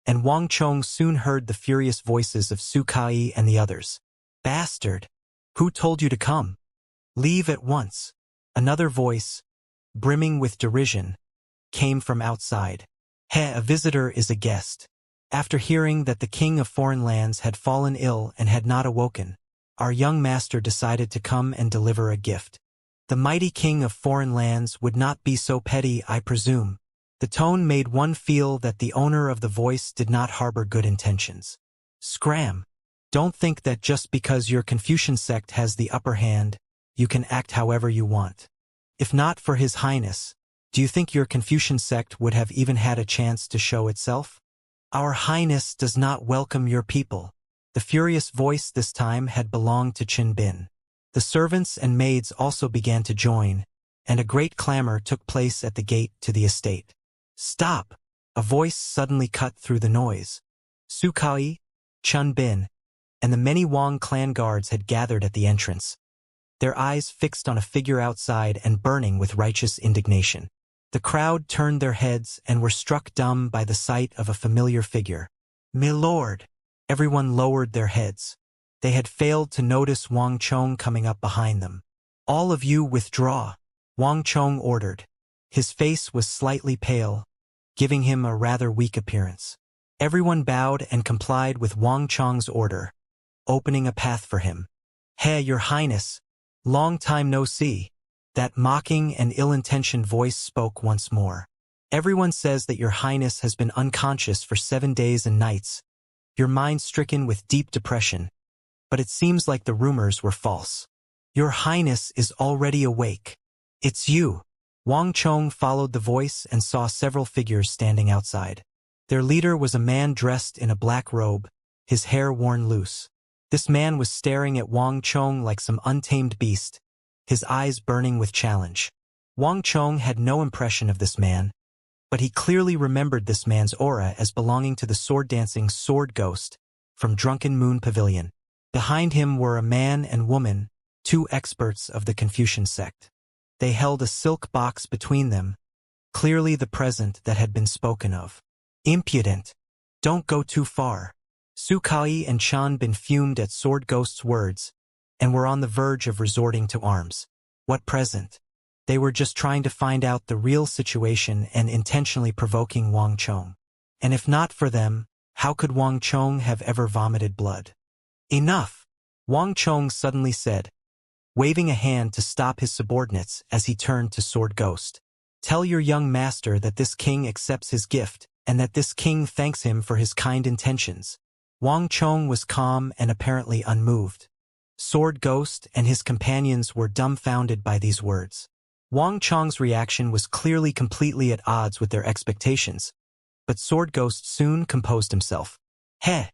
and Wang Chong soon heard the furious voices of Su Kai and the others. Bastard! Who told you to come? Leave at once. Another voice, brimming with derision, came from outside. A visitor is a guest. After hearing that the king of foreign lands had fallen ill and had not awoken, our young master decided to come and deliver a gift. The mighty king of foreign lands would not be so petty, I presume. The tone made one feel that the owner of the voice did not harbor good intentions. Scram! Don't think that just because your Confucian sect has the upper hand, you can act however you want. If not for His Highness, do you think your Confucian sect would have even had a chance to show itself? Our Highness does not welcome your people. The furious voice this time had belonged to Qin Bin. The servants and maids also began to join, and a great clamor took place at the gate to the estate. Stop! A voice suddenly cut through the noise. Su Kai, Chun Bin, and the many Wang clan guards had gathered at the entrance, their eyes fixed on a figure outside and burning with righteous indignation. The crowd turned their heads and were struck dumb by the sight of a familiar figure. My lord! Everyone lowered their heads. They had failed to notice Wang Chong coming up behind them. All of you withdraw, Wang Chong ordered. His face was slightly pale, giving him a rather weak appearance. Everyone bowed and complied with Wang Chong's order, opening a path for him. Your Highness, long time no see. That mocking and ill-intentioned voice spoke once more. Everyone says that your Highness has been unconscious for 7 days and nights, your mind stricken with deep depression, but it seems like the rumors were false. Your Highness is already awake. It's you. Wang Chong followed the voice and saw several figures standing outside. Their leader was a man dressed in a black robe, his hair worn loose. This man was staring at Wang Chong like some untamed beast, his eyes burning with challenge. Wang Chong had no impression of this man, but he clearly remembered this man's aura as belonging to the sword-dancing sword ghost from Drunken Moon Pavilion. Behind him were a man and woman, 2 experts of the Confucian sect. They held a silk box between them, clearly the present that had been spoken of. Impudent! Don't go too far. Su Kai and Chan Bin fumed at Sword Ghost's words, and were on the verge of resorting to arms. What present? They were just trying to find out the real situation and intentionally provoking Wang Chong. And if not for them, how could Wang Chong have ever vomited blood? Enough! Wang Chong suddenly said, waving a hand to stop his subordinates as he turned to Sword Ghost. Tell your young master that this king accepts his gift, and that this king thanks him for his kind intentions. Wang Chong was calm and apparently unmoved. Sword Ghost and his companions were dumbfounded by these words. Wang Chong's reaction was clearly completely at odds with their expectations, but Sword Ghost soon composed himself. Heh!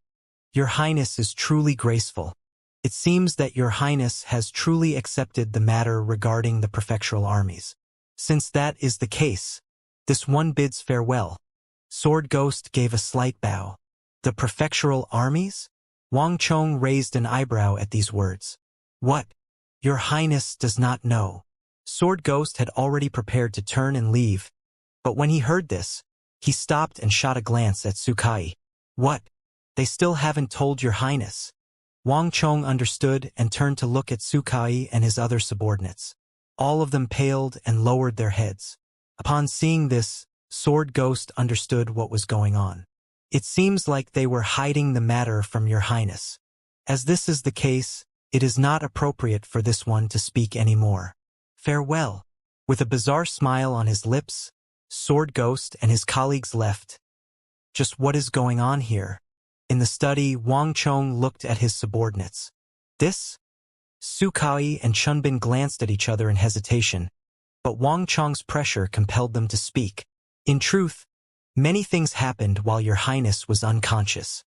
Your Highness is truly graceful. It seems that your Highness has truly accepted the matter regarding the prefectural armies. Since that is the case, this one bids farewell. Sword Ghost gave a slight bow. The prefectural armies? Wang Chong raised an eyebrow at these words. What? Your Highness does not know. Sword Ghost had already prepared to turn and leave, but when he heard this, he stopped and shot a glance at Sukai. What? They still haven't told your Highness. Wang Chong understood and turned to look at Sukai and his other subordinates. All of them paled and lowered their heads. Upon seeing this, Sword Ghost understood what was going on. It seems like they were hiding the matter from your Highness. As this is the case, it is not appropriate for this one to speak anymore. Farewell. With a bizarre smile on his lips, Sword Ghost and his colleagues left. Just what is going on here? In the study, Wang Chong looked at his subordinates. This? Sukai and Chunbin glanced at each other in hesitation, but Wang Chong's pressure compelled them to speak. In truth, many things happened while your Highness was unconscious.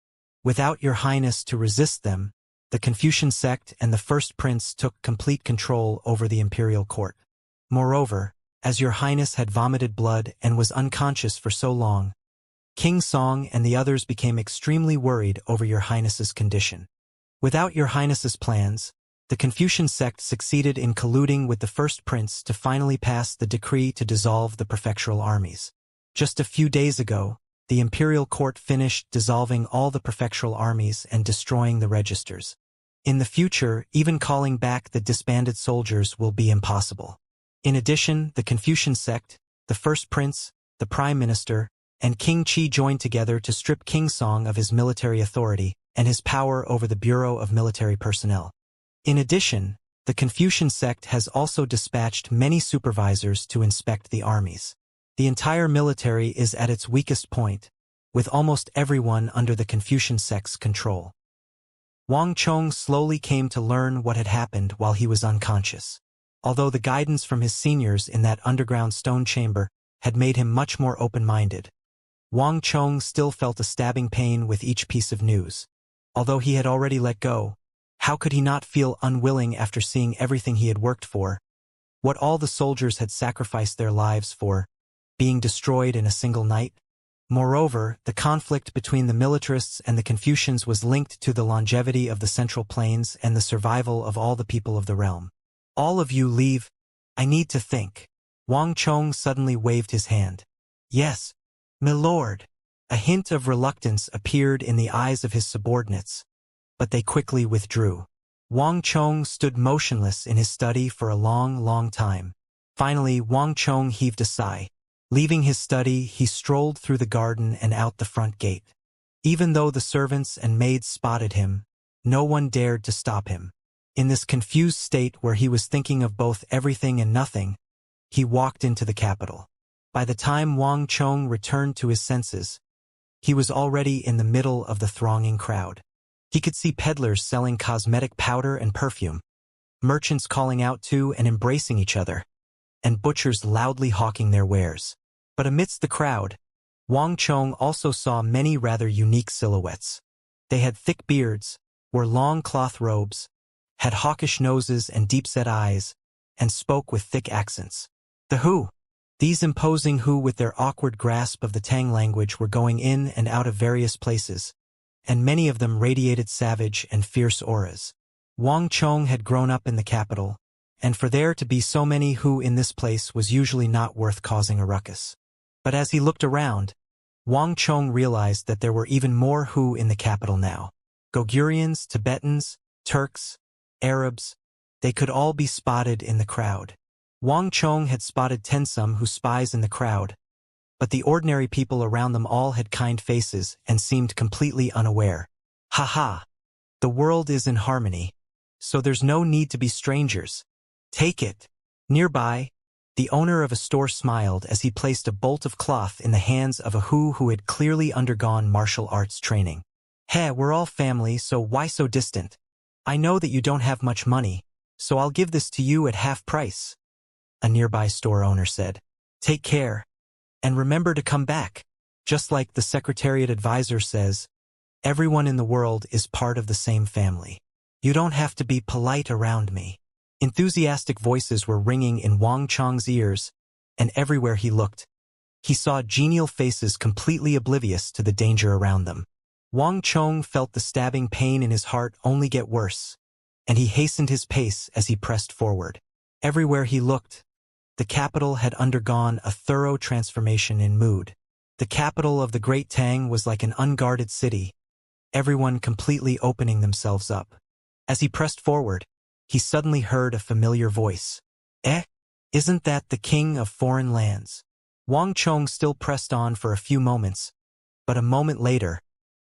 Without your Highness to resist them, the Confucian sect and the First Prince took complete control over the imperial court. Moreover, as your Highness had vomited blood and was unconscious for so long, King Song and the others became extremely worried over your Highness's condition. Without your Highness's plans, the Confucian sect succeeded in colluding with the First Prince to finally pass the decree to dissolve the prefectural armies. Just a few days ago, the imperial court finished dissolving all the prefectural armies and destroying the registers. In the future, even calling back the disbanded soldiers will be impossible. In addition, the Confucian sect, the First Prince, the Prime Minister, and King Qi joined together to strip King Song of his military authority and his power over the Bureau of Military Personnel. In addition, the Confucian sect has also dispatched many supervisors to inspect the armies. The entire military is at its weakest point, with almost everyone under the Confucian sect's control. Wang Chong slowly came to learn what had happened while he was unconscious. Although the guidance from his seniors in that underground stone chamber had made him much more open-minded, Wang Chong still felt a stabbing pain with each piece of news. Although he had already let go, how could he not feel unwilling after seeing everything he had worked for, what all the soldiers had sacrificed their lives for, being destroyed in a single night? Moreover, the conflict between the militarists and the Confucians was linked to the longevity of the Central Plains and the survival of all the people of the realm. All of you leave. I need to think. Wang Chong suddenly waved his hand. Yes, my lord. A hint of reluctance appeared in the eyes of his subordinates, but they quickly withdrew. Wang Chong stood motionless in his study for a long time. Finally, Wang Chong heaved a sigh. Leaving his study, he strolled through the garden and out the front gate. Even though the servants and maids spotted him, no one dared to stop him. In this confused state where he was thinking of both everything and nothing, he walked into the capital. By the time Wang Chong returned to his senses, he was already in the middle of the thronging crowd. He could see peddlers selling cosmetic powder and perfume, merchants calling out to and embracing each other, and butchers loudly hawking their wares. But amidst the crowd, Wang Chong also saw many rather unique silhouettes. They had thick beards, wore long cloth robes, had hawkish noses and deep-set eyes, and spoke with thick accents. The Hu. These imposing Hu with their awkward grasp of the Tang language were going in and out of various places, and many of them radiated savage and fierce auras. Wang Chong had grown up in the capital, and for there to be so many Hu in this place was usually not worth causing a ruckus. But as he looked around, Wang Chong realized that there were even more Hu in the capital now. Gogurians, Tibetans, Turks, Arabs, they could all be spotted in the crowd. Wang Chong had spotted Tensum who spies in the crowd, but the ordinary people around them all had kind faces and seemed completely unaware. Ha ha! The world is in harmony, so there's no need to be strangers. Take it. Nearby, the owner of a store smiled as he placed a bolt of cloth in the hands of a who had clearly undergone martial arts training. Hey, we're all family, so why so distant? I know that you don't have much money, so I'll give this to you at half price. A nearby store owner said. Take care. And remember to come back. Just like the Secretariat advisor says, everyone in the world is part of the same family. You don't have to be polite around me. Enthusiastic voices were ringing in Wang Chong's ears, and everywhere he looked, he saw genial faces completely oblivious to the danger around them. Wang Chong felt the stabbing pain in his heart only get worse, and he hastened his pace as he pressed forward. Everywhere he looked, the capital had undergone a thorough transformation in mood. The capital of the Great Tang was like an unguarded city, everyone completely opening themselves up. As he pressed forward, he suddenly heard a familiar voice. Isn't that the king of foreign lands? Wang Chong still pressed on for a few moments, but a moment later,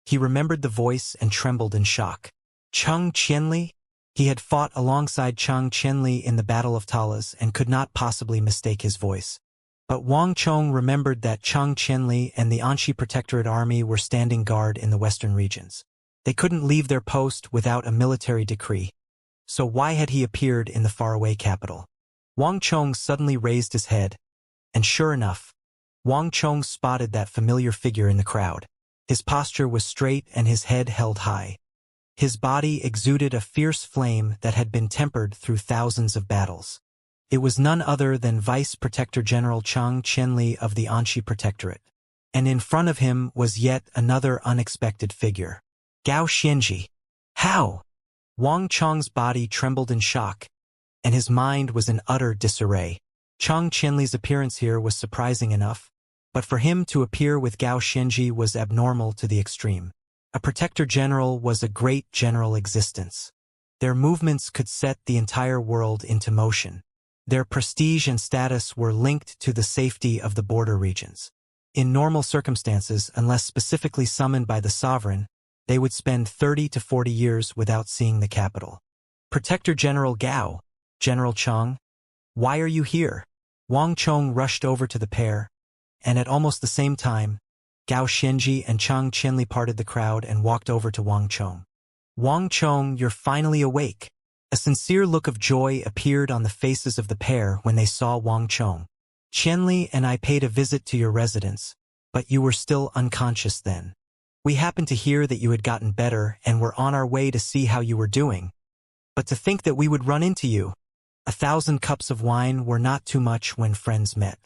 he remembered the voice and trembled in shock. Cheng Qianli? He had fought alongside Cheng Qianli in the Battle of Talas and could not possibly mistake his voice. But Wang Chong remembered that Cheng Qianli and the Anxi Protectorate Army were standing guard in the western regions. They couldn't leave their post without a military decree. So why had he appeared in the faraway capital? Wang Chong suddenly raised his head, and sure enough, Wang Chong spotted that familiar figure in the crowd. His posture was straight and his head held high. His body exuded a fierce flame that had been tempered through thousands of battles. It was none other than Vice Protector General Cheng Qianli of the Anxi Protectorate. And in front of him was yet another unexpected figure. Gao Xianji. How? Wang Chong's body trembled in shock, and his mind was in utter disarray. Cheng Qianli's appearance here was surprising enough, but for him to appear with Gao Xianji was abnormal to the extreme. A Protector General was a great general existence. Their movements could set the entire world into motion. Their prestige and status were linked to the safety of the border regions. In normal circumstances, unless specifically summoned by the sovereign, they would spend 30 to 40 years without seeing the capital. Protector General Gao, General Cheng, why are you here? Wang Chong rushed over to the pair, and at almost the same time, Gao Xianji and Cheng Qianli parted the crowd and walked over to Wang Chong. Wang Chong, you're finally awake. A sincere look of joy appeared on the faces of the pair when they saw Wang Chong. Qianli and I paid a visit to your residence, but you were still unconscious then. We happened to hear that you had gotten better and were on our way to see how you were doing. But to think that we would run into you. 1,000 cups of wine were not too much when friends met.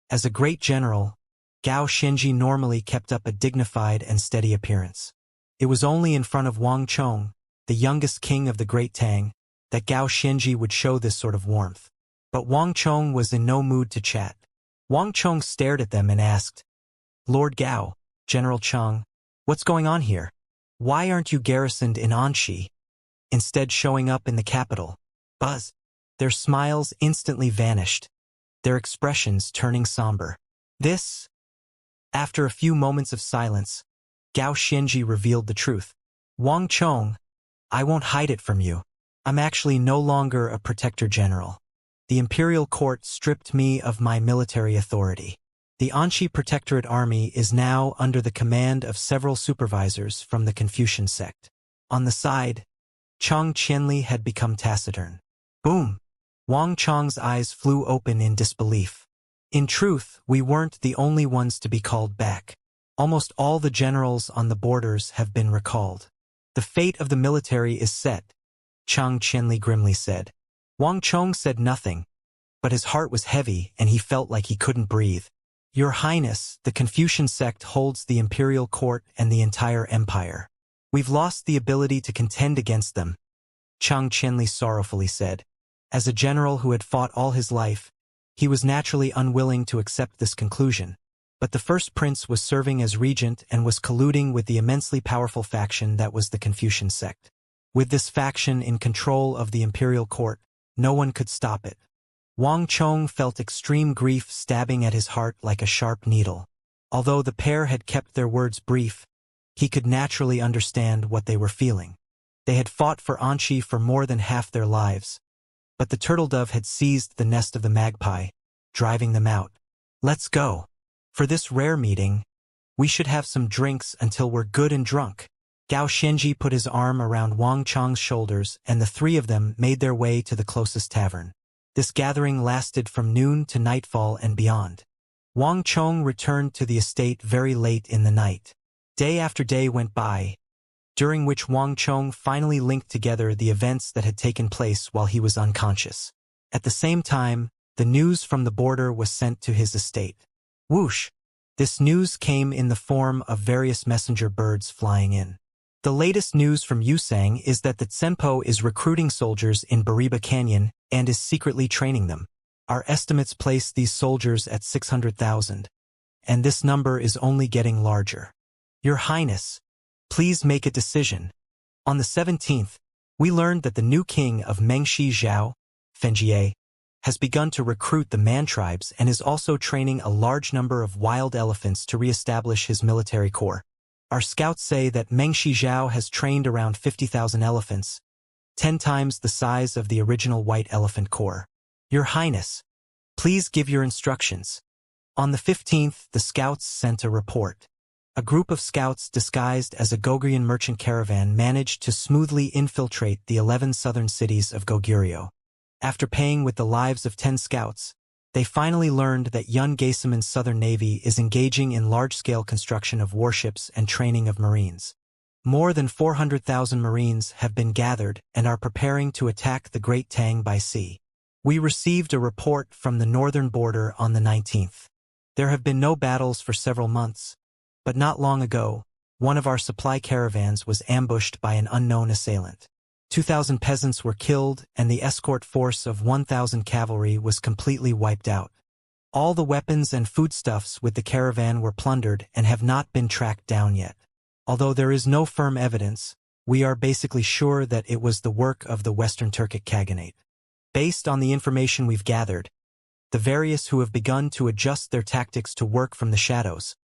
As a great general, Gao Xianji normally kept up a dignified and steady appearance. It was only in front of Wang Chong, the youngest king of the Great Tang, that Gao Xianji would show this sort of warmth. But Wang Chong was in no mood to chat. Wang Chong stared at them and asked, Lord Gao, General Cheng, what's going on here? Why aren't you garrisoned in Anxi, instead showing up in the capital? Buzz. Their smiles instantly vanished, their expressions turning somber. This? After a few moments of silence, Gao Xianji revealed the truth. Wang Chong, I won't hide it from you. I'm actually no longer a Protector General. The Imperial Court stripped me of my military authority. The Anxi Protectorate Army is now under the command of several supervisors from the Confucian sect. On the side, Cheng Qianli had become taciturn. Boom! Wang Chong's eyes flew open in disbelief. In truth, we weren't the only ones to be called back. Almost all the generals on the borders have been recalled. The fate of the military is set, Cheng Qianli grimly said. Wang Chong said nothing, but his heart was heavy and he felt like he couldn't breathe. Your Highness, the Confucian sect holds the imperial court and the entire empire. We've lost the ability to contend against them, Cheng Qianli sorrowfully said. As a general who had fought all his life, he was naturally unwilling to accept this conclusion. But the first prince was serving as regent and was colluding with the immensely powerful faction that was the Confucian sect. With this faction in control of the imperial court, no one could stop it. Wang Chong felt extreme grief stabbing at his heart like a sharp needle. Although the pair had kept their words brief, he could naturally understand what they were feeling. They had fought for Anshi for more than half their lives, but the turtle dove had seized the nest of the magpie, driving them out. Let's go. For this rare meeting, we should have some drinks until we're good and drunk. Gao Xianji put his arm around Wang Chong's shoulders, and the three of them made their way to the closest tavern. This gathering lasted from noon to nightfall and beyond. Wang Chong returned to the estate very late in the night. Day after day went by, during which Wang Chong finally linked together the events that had taken place while he was unconscious. At the same time, the news from the border was sent to his estate. Whoosh! This news came in the form of various messenger birds flying in. The latest news from Yusang is that the Tsenpo is recruiting soldiers in Bariba Canyon and is secretly training them. Our estimates place these soldiers at 600,000, and this number is only getting larger. Your Highness, please make a decision. On the 17th, we learned that the new king of Mengxi Zhao, Fenjie, has begun to recruit the Man tribes and is also training a large number of wild elephants to re-establish his military corps. Our scouts say that Mengxi Zhao has trained around 50,000 elephants, 10 times the size of the original White Elephant Corps. Your Highness, please give your instructions. On the 15th, the scouts sent a report. A group of scouts disguised as a Goguryeo merchant caravan managed to smoothly infiltrate the 11 southern cities of Goguryeo. After paying with the lives of 10 scouts, they finally learned that Yun Gaesaman's Southern Navy is engaging in large-scale construction of warships and training of Marines. More than 400,000 Marines have been gathered and are preparing to attack the Great Tang by sea. We received a report from the northern border on the 19th. There have been no battles for several months, but not long ago, one of our supply caravans was ambushed by an unknown assailant. 2,000 peasants were killed, and the escort force of 1,000 cavalry was completely wiped out. All the weapons and foodstuffs with the caravan were plundered and have not been tracked down yet. Although there is no firm evidence, we are basically sure that it was the work of the Western Turkic Khaganate. Based on the information we've gathered, the various who have begun to adjust their tactics to work from the shadows,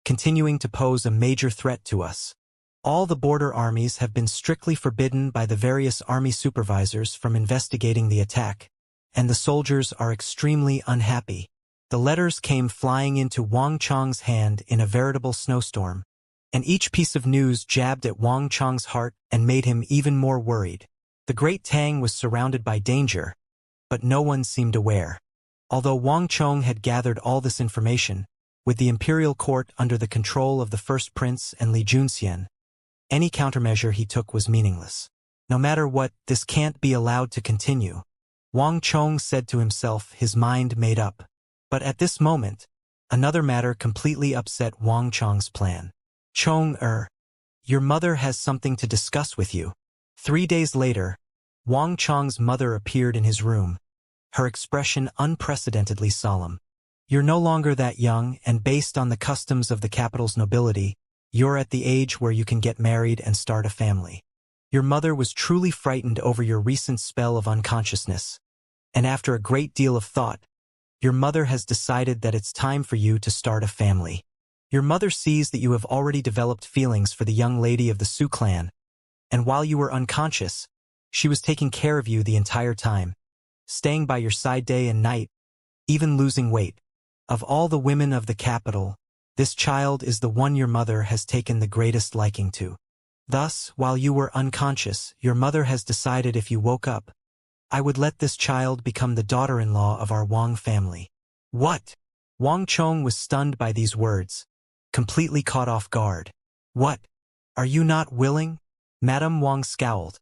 continuing to pose a major threat to us. All the border armies have been strictly forbidden by the various army supervisors from investigating the attack, and the soldiers are extremely unhappy. The letters came flying into Wang Chong's hand in a veritable snowstorm, and each piece of news jabbed at Wang Chong's heart and made him even more worried. The Great Tang was surrounded by danger, but no one seemed aware. Although Wang Chong had gathered all this information, with the imperial court under the control of the first prince and Li Junxian, any countermeasure he took was meaningless. No matter what, this can't be allowed to continue. Wang Chong said to himself, his mind made up. But at this moment, another matter completely upset Wang Chong's plan. Chong-er, your mother has something to discuss with you. 3 days later, Wang Chong's mother appeared in his room, her expression unprecedentedly solemn. You're no longer that young, and based on the customs of the capital's nobility, you're at the age where you can get married and start a family. Your mother was truly frightened over your recent spell of unconsciousness, and after a great deal of thought, your mother has decided that it's time for you to start a family. Your mother sees that you have already developed feelings for the young lady of the Su clan, and while you were unconscious, she was taking care of you the entire time, staying by your side day and night, even losing weight. Of all the women of the capital, this child is the one your mother has taken the greatest liking to. Thus, while you were unconscious, your mother has decided if you woke up, I would let this child become the daughter-in-law of our Wang family. What? Wang Chong was stunned by these words, completely caught off guard. What? Are you not willing? Madame Wang scowled,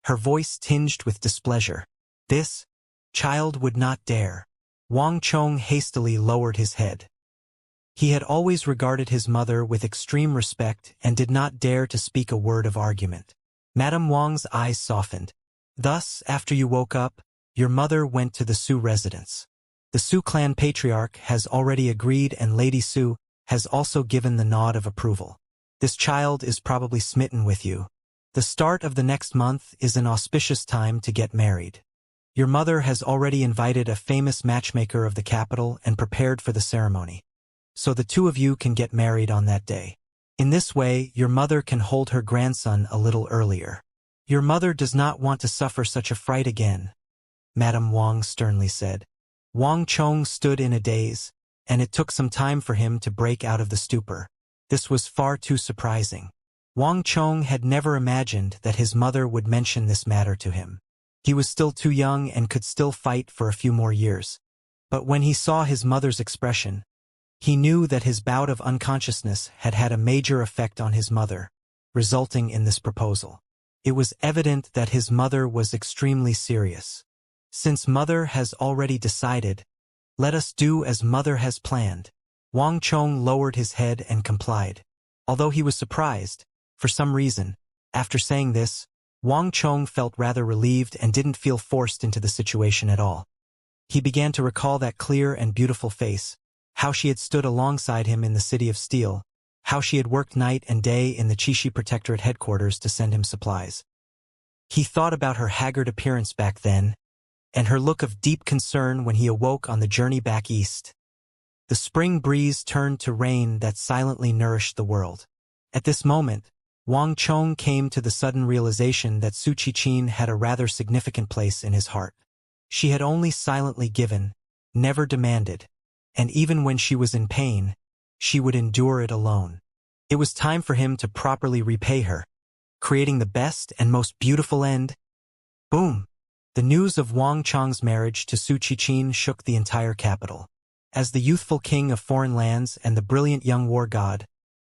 her voice tinged with displeasure. This child would not dare. Wang Chong hastily lowered his head. He had always regarded his mother with extreme respect and did not dare to speak a word of argument. Madame Wang's eyes softened. Thus, after you woke up, your mother went to the Su residence. The Su clan patriarch has already agreed, and Lady Su has also given the nod of approval. This child is probably smitten with you. The start of the next month is an auspicious time to get married. Your mother has already invited a famous matchmaker of the capital and prepared for the ceremony. So the two of you can get married on that day. In this way, your mother can hold her grandson a little earlier. Your mother does not want to suffer such a fright again, Madame Wang sternly said. Wang Chong stood in a daze, and it took some time for him to break out of the stupor. This was far too surprising. Wang Chong had never imagined that his mother would mention this matter to him. He was still too young and could still fight for a few more years. But when he saw his mother's expression, he knew that his bout of unconsciousness had had a major effect on his mother, resulting in this proposal. It was evident that his mother was extremely serious. Since mother has already decided, let us do as mother has planned. Wang Chong lowered his head and complied. Although he was surprised, for some reason, after saying this, Wang Chong felt rather relieved and didn't feel forced into the situation at all. He began to recall that clear and beautiful face, how she had stood alongside him in the City of Steel, how she had worked night and day in the Qixi Protectorate headquarters to send him supplies. He thought about her haggard appearance back then, and her look of deep concern when he awoke on the journey back east. The spring breeze turned to rain that silently nourished the world. At this moment, Wang Chong came to the sudden realization that Su Qiqin had a rather significant place in his heart. She had only silently given, never demanded, and even when she was in pain, she would endure it alone. It was time for him to properly repay her, creating the best and most beautiful end. Boom! The news of Wang Chong's marriage to Su Qiqin shook the entire capital. As the youthful king of foreign lands and the brilliant young war god,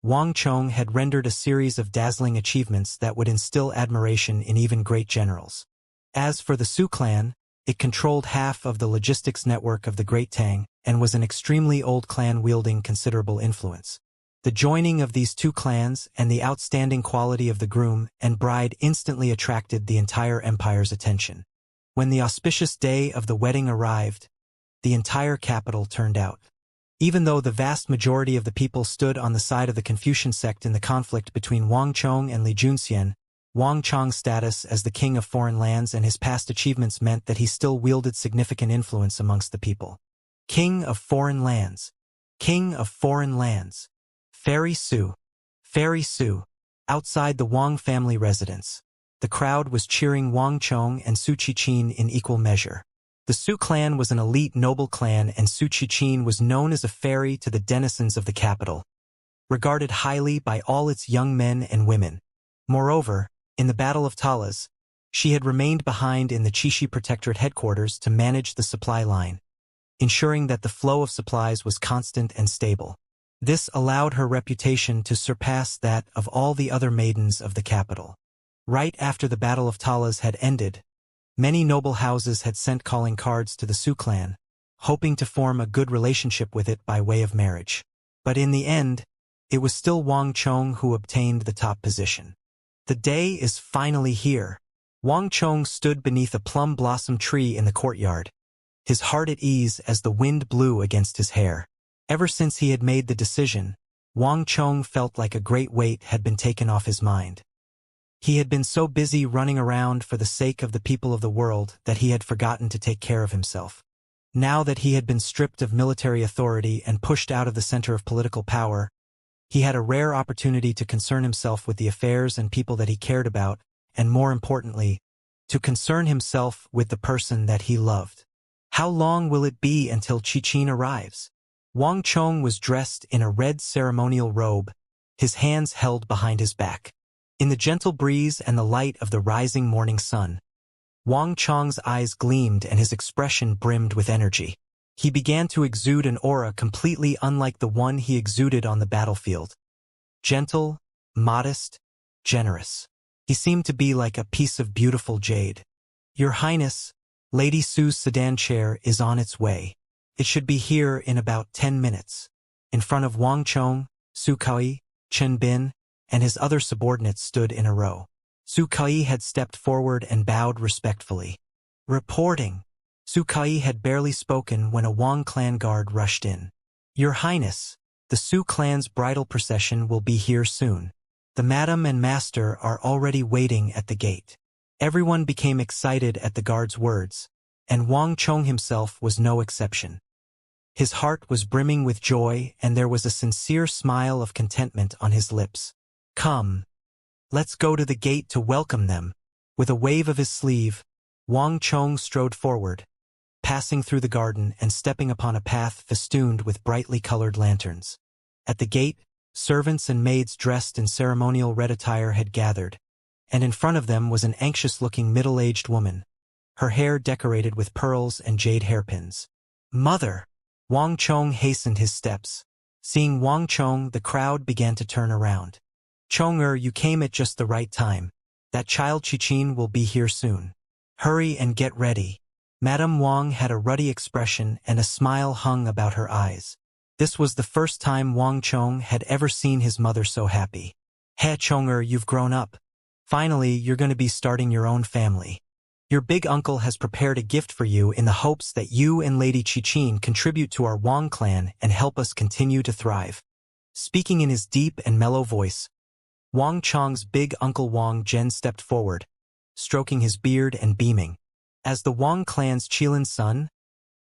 Wang Chong had rendered a series of dazzling achievements that would instill admiration in even great generals. As for the Su clan, it controlled half of the logistics network of the Great Tang and was an extremely old clan wielding considerable influence. The joining of these two clans and the outstanding quality of the groom and bride instantly attracted the entire empire's attention. When the auspicious day of the wedding arrived, the entire capital turned out. Even though the vast majority of the people stood on the side of the Confucian sect in the conflict between Wang Chong and Li Junxian, Wang Chong's status as the king of foreign lands and his past achievements meant that he still wielded significant influence amongst the people. King of foreign lands. King of foreign lands. Fairy Su. Fairy Su. Outside the Wang family residence, the crowd was cheering Wang Chong and Su Qiqin in equal measure. The Su clan was an elite noble clan, and Su Qiqin was known as a fairy to the denizens of the capital, regarded highly by all its young men and women. Moreover, in the Battle of Talas, she had remained behind in the Qixi Protectorate headquarters to manage the supply line, ensuring that the flow of supplies was constant and stable. This allowed her reputation to surpass that of all the other maidens of the capital. Right after the Battle of Talas had ended, many noble houses had sent calling cards to the Su clan, hoping to form a good relationship with it by way of marriage. But in the end, it was still Wang Chong who obtained the top position. The day is finally here. Wang Chong stood beneath a plum blossom tree in the courtyard, his heart at ease as the wind blew against his hair. Ever since he had made the decision, Wang Chong felt like a great weight had been taken off his mind. He had been so busy running around for the sake of the people of the world that he had forgotten to take care of himself. Now that he had been stripped of military authority and pushed out of the center of political power, he had a rare opportunity to concern himself with the affairs and people that he cared about, and more importantly, to concern himself with the person that he loved. How long will it be until Qiqin arrives? Wang Chong was dressed in a red ceremonial robe, his hands held behind his back. In the gentle breeze and the light of the rising morning sun, Wang Chong's eyes gleamed and his expression brimmed with energy. He began to exude an aura completely unlike the one he exuded on the battlefield. Gentle, modest, generous. He seemed to be like a piece of beautiful jade. Your Highness, Lady Su's sedan chair is on its way. It should be here in about 10 minutes. In front of Wang Chong, Su Kai, Chen Bin, and his other subordinates stood in a row. Su Kai had stepped forward and bowed respectfully. Reporting. Su Kai had barely spoken when a Wang clan guard rushed in. Your Highness, the Su clan's bridal procession will be here soon. The madam and master are already waiting at the gate. Everyone became excited at the guard's words, and Wang Chong himself was no exception. His heart was brimming with joy, and there was a sincere smile of contentment on his lips. "Come, let's go to the gate to welcome them." With a wave of his sleeve, Wang Chong strode forward, passing through the garden and stepping upon a path festooned with brightly colored lanterns. At the gate, servants and maids dressed in ceremonial red attire had gathered, and in front of them was an anxious-looking middle-aged woman, her hair decorated with pearls and jade hairpins. "Mother!" Wang Chong hastened his steps. Seeing Wang Chong, the crowd began to turn around. "Chong-er, you came at just the right time. That child Qichin will be here soon. Hurry and get ready." Madame Wang had a ruddy expression and a smile hung about her eyes. This was the first time Wang Chong had ever seen his mother so happy. "Hey Chong-er, you've grown up. Finally, you're going to be starting your own family. Your big uncle has prepared a gift for you in the hopes that you and Lady Qichin contribute to our Wang clan and help us continue to thrive." Speaking in his deep and mellow voice, Wang Chong's big uncle Wang Zhen stepped forward, stroking his beard and beaming. As the Wang clan's Qilin son,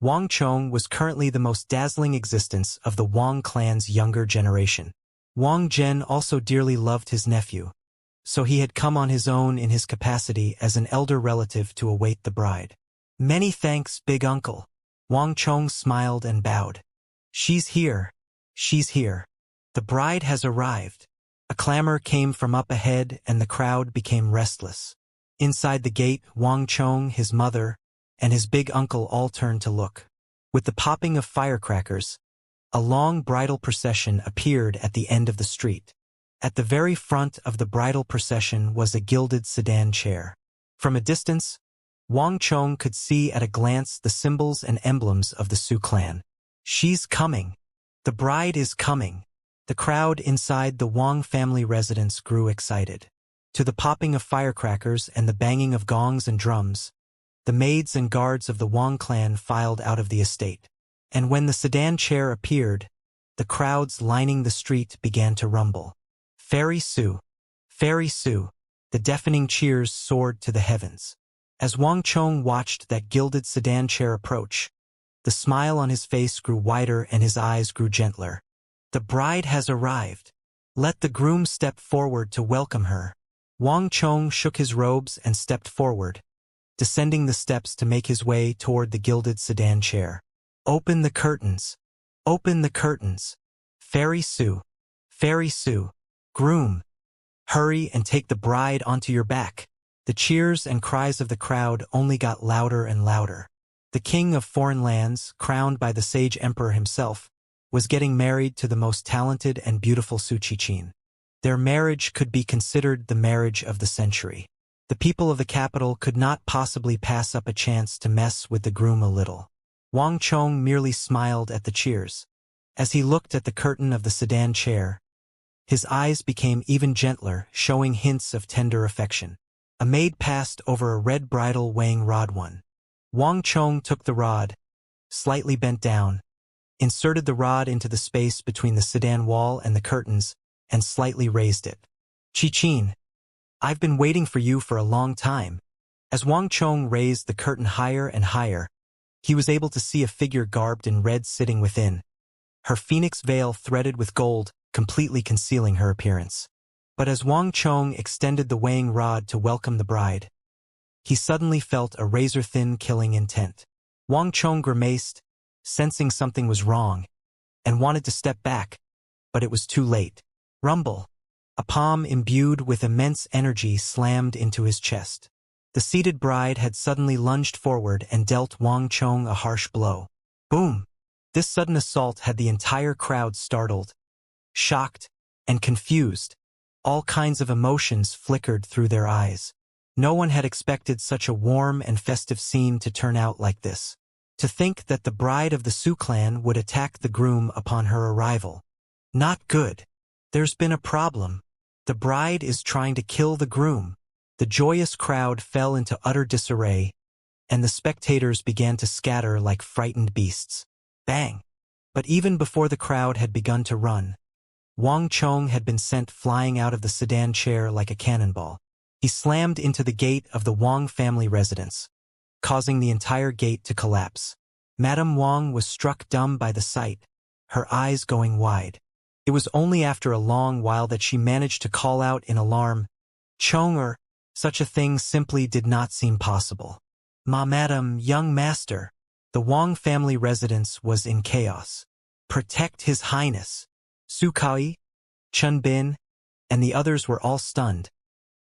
Wang Chong was currently the most dazzling existence of the Wang clan's younger generation. Wang Zhen also dearly loved his nephew, so he had come on his own in his capacity as an elder relative to await the bride. "Many thanks, big uncle." Wang Chong smiled and bowed. "She's here. She's here. The bride has arrived." A clamor came from up ahead and the crowd became restless. Inside the gate, Wang Chong, his mother, and his big uncle all turned to look. With the popping of firecrackers, a long bridal procession appeared at the end of the street. At the very front of the bridal procession was a gilded sedan chair. From a distance, Wang Chong could see at a glance the symbols and emblems of the Su clan. "She's coming. The bride is coming." The crowd inside the Wang family residence grew excited. To the popping of firecrackers and the banging of gongs and drums, the maids and guards of the Wang clan filed out of the estate. And when the sedan chair appeared, the crowds lining the street began to rumble. "Fairy Su! Fairy Su!" The deafening cheers soared to the heavens. As Wang Chong watched that gilded sedan chair approach, the smile on his face grew wider and his eyes grew gentler. "The bride has arrived. Let the groom step forward to welcome her." Wang Chong shook his robes and stepped forward, descending the steps to make his way toward the gilded sedan chair. "Open the curtains! Open the curtains! Fairy Su! Fairy Su! Groom! Hurry and take the bride onto your back." The cheers and cries of the crowd only got louder and louder. The king of foreign lands, crowned by the sage emperor himself, was getting married to the most talented and beautiful Su Qichin. Their marriage could be considered the marriage of the century. The people of the capital could not possibly pass up a chance to mess with the groom a little. Wang Chong merely smiled at the cheers. As he looked at the curtain of the sedan chair, his eyes became even gentler, showing hints of tender affection. A maid passed over a red bridal weighing rod. Wang Chong took the rod, slightly bent down, inserted the rod into the space between the sedan wall and the curtains, and slightly raised it. "Qichin, I've been waiting for you for a long time." As Wang Chong raised the curtain higher and higher, he was able to see a figure garbed in red sitting within, her phoenix veil threaded with gold, completely concealing her appearance. But as Wang Chong extended the weighing rod to welcome the bride, he suddenly felt a razor-thin killing intent. Wang Chong grimaced, sensing something was wrong, and wanted to step back, but it was too late. Rumble! A palm imbued with immense energy slammed into his chest. The seated bride had suddenly lunged forward and dealt Wang Chong a harsh blow. Boom! This sudden assault had the entire crowd startled, shocked, and confused. All kinds of emotions flickered through their eyes. No one had expected such a warm and festive scene to turn out like this. To think that the bride of the Su clan would attack the groom upon her arrival. Not good. There's been a problem. The bride is trying to kill the groom. The joyous crowd fell into utter disarray, and the spectators began to scatter like frightened beasts. Bang! But even before the crowd had begun to run, Wang Chong had been sent flying out of the sedan chair like a cannonball. He slammed into the gate of the Wang family residence, causing the entire gate to collapse. Madame Wang was struck dumb by the sight, her eyes going wide. It was only after a long while that she managed to call out in alarm, "Chong-er, such a thing simply did not seem possible." Madam, young master." The Wang family residence was in chaos. "Protect His Highness." Su Kai, Chun Bin, and the others were all stunned,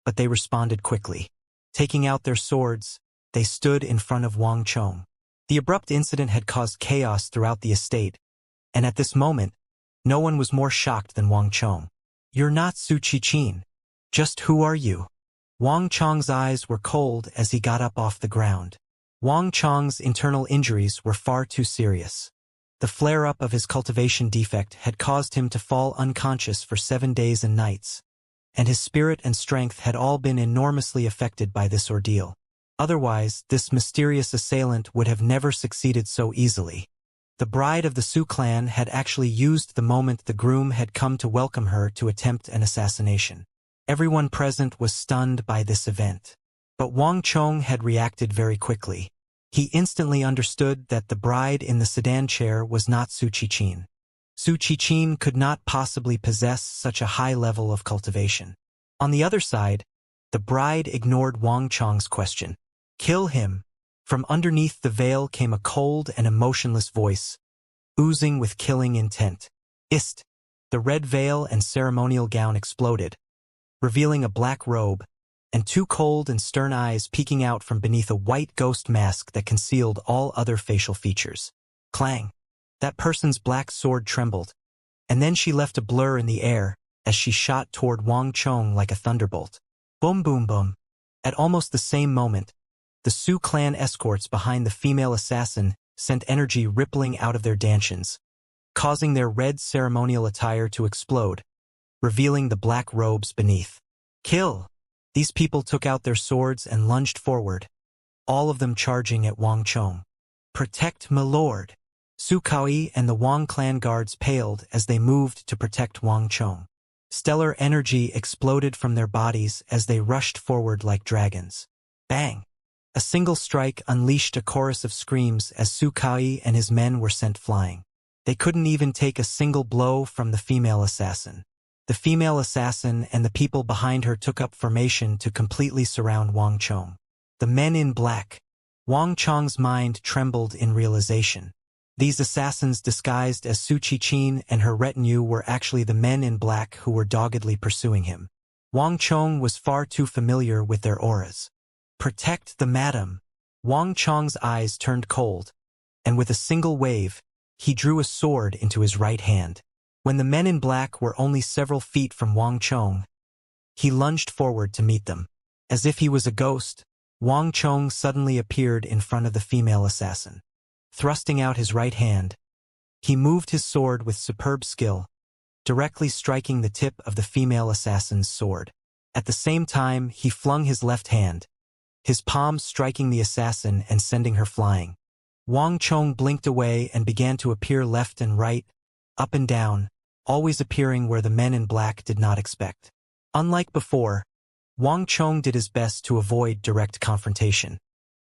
but they responded quickly. Taking out their swords, they stood in front of Wang Chong. The abrupt incident had caused chaos throughout the estate, and at this moment, no one was more shocked than Wang Chong. "You're not Su Qichin. Just who are you?" Wang Chong's eyes were cold as he got up off the ground. Wang Chong's internal injuries were far too serious. The flare-up of his cultivation defect had caused him to fall unconscious for 7 days and nights, and his spirit and strength had all been enormously affected by this ordeal. Otherwise, this mysterious assailant would have never succeeded so easily. The bride of the Su clan had actually used the moment the groom had come to welcome her to attempt an assassination. Everyone present was stunned by this event. But Wang Chong had reacted very quickly. He instantly understood that the bride in the sedan chair was not Su Qichin. Su Qichin could not possibly possess such a high level of cultivation. On the other side, the bride ignored Wang Chong's question. "Kill him." From underneath the veil came a cold and emotionless voice, oozing with killing intent. "Ist." The red veil and ceremonial gown exploded, revealing a black robe, and 2 cold and stern eyes peeking out from beneath a white ghost mask that concealed all other facial features. Clang! That person's black sword trembled, and then she left a blur in the air as she shot toward Wang Chong like a thunderbolt. Boom boom boom. At almost the same moment, the Su clan escorts behind the female assassin sent energy rippling out of their dantians, causing their red ceremonial attire to explode, revealing the black robes beneath. "Kill!" These people took out their swords and lunged forward, all of them charging at Wang Chong. "Protect my lord." Su Kai and the Wang clan guards paled as they moved to protect Wang Chong. Stellar energy exploded from their bodies as they rushed forward like dragons. Bang! A single strike unleashed a chorus of screams as Su Kai and his men were sent flying. They couldn't even take a single blow from the female assassin. The female assassin and the people behind her took up formation to completely surround Wang Chong. The men in black. Wang Chong's mind trembled in realization. These assassins disguised as Su Qichin and her retinue were actually the men in black who were doggedly pursuing him. Wang Chong was far too familiar with their auras. "Protect the madam." Wang Chong's eyes turned cold, and with a single wave, he drew a sword into his right hand. When the men in black were only several feet from Wang Chong, he lunged forward to meet them. As if he was a ghost, Wang Chong suddenly appeared in front of the female assassin. Thrusting out his right hand, he moved his sword with superb skill, directly striking the tip of the female assassin's sword. At the same time, he flung his left hand, his palm striking the assassin and sending her flying. Wang Chong blinked away and began to appear left and right, up and down, always appearing where the men in black did not expect. Unlike before, Wang Chong did his best to avoid direct confrontation.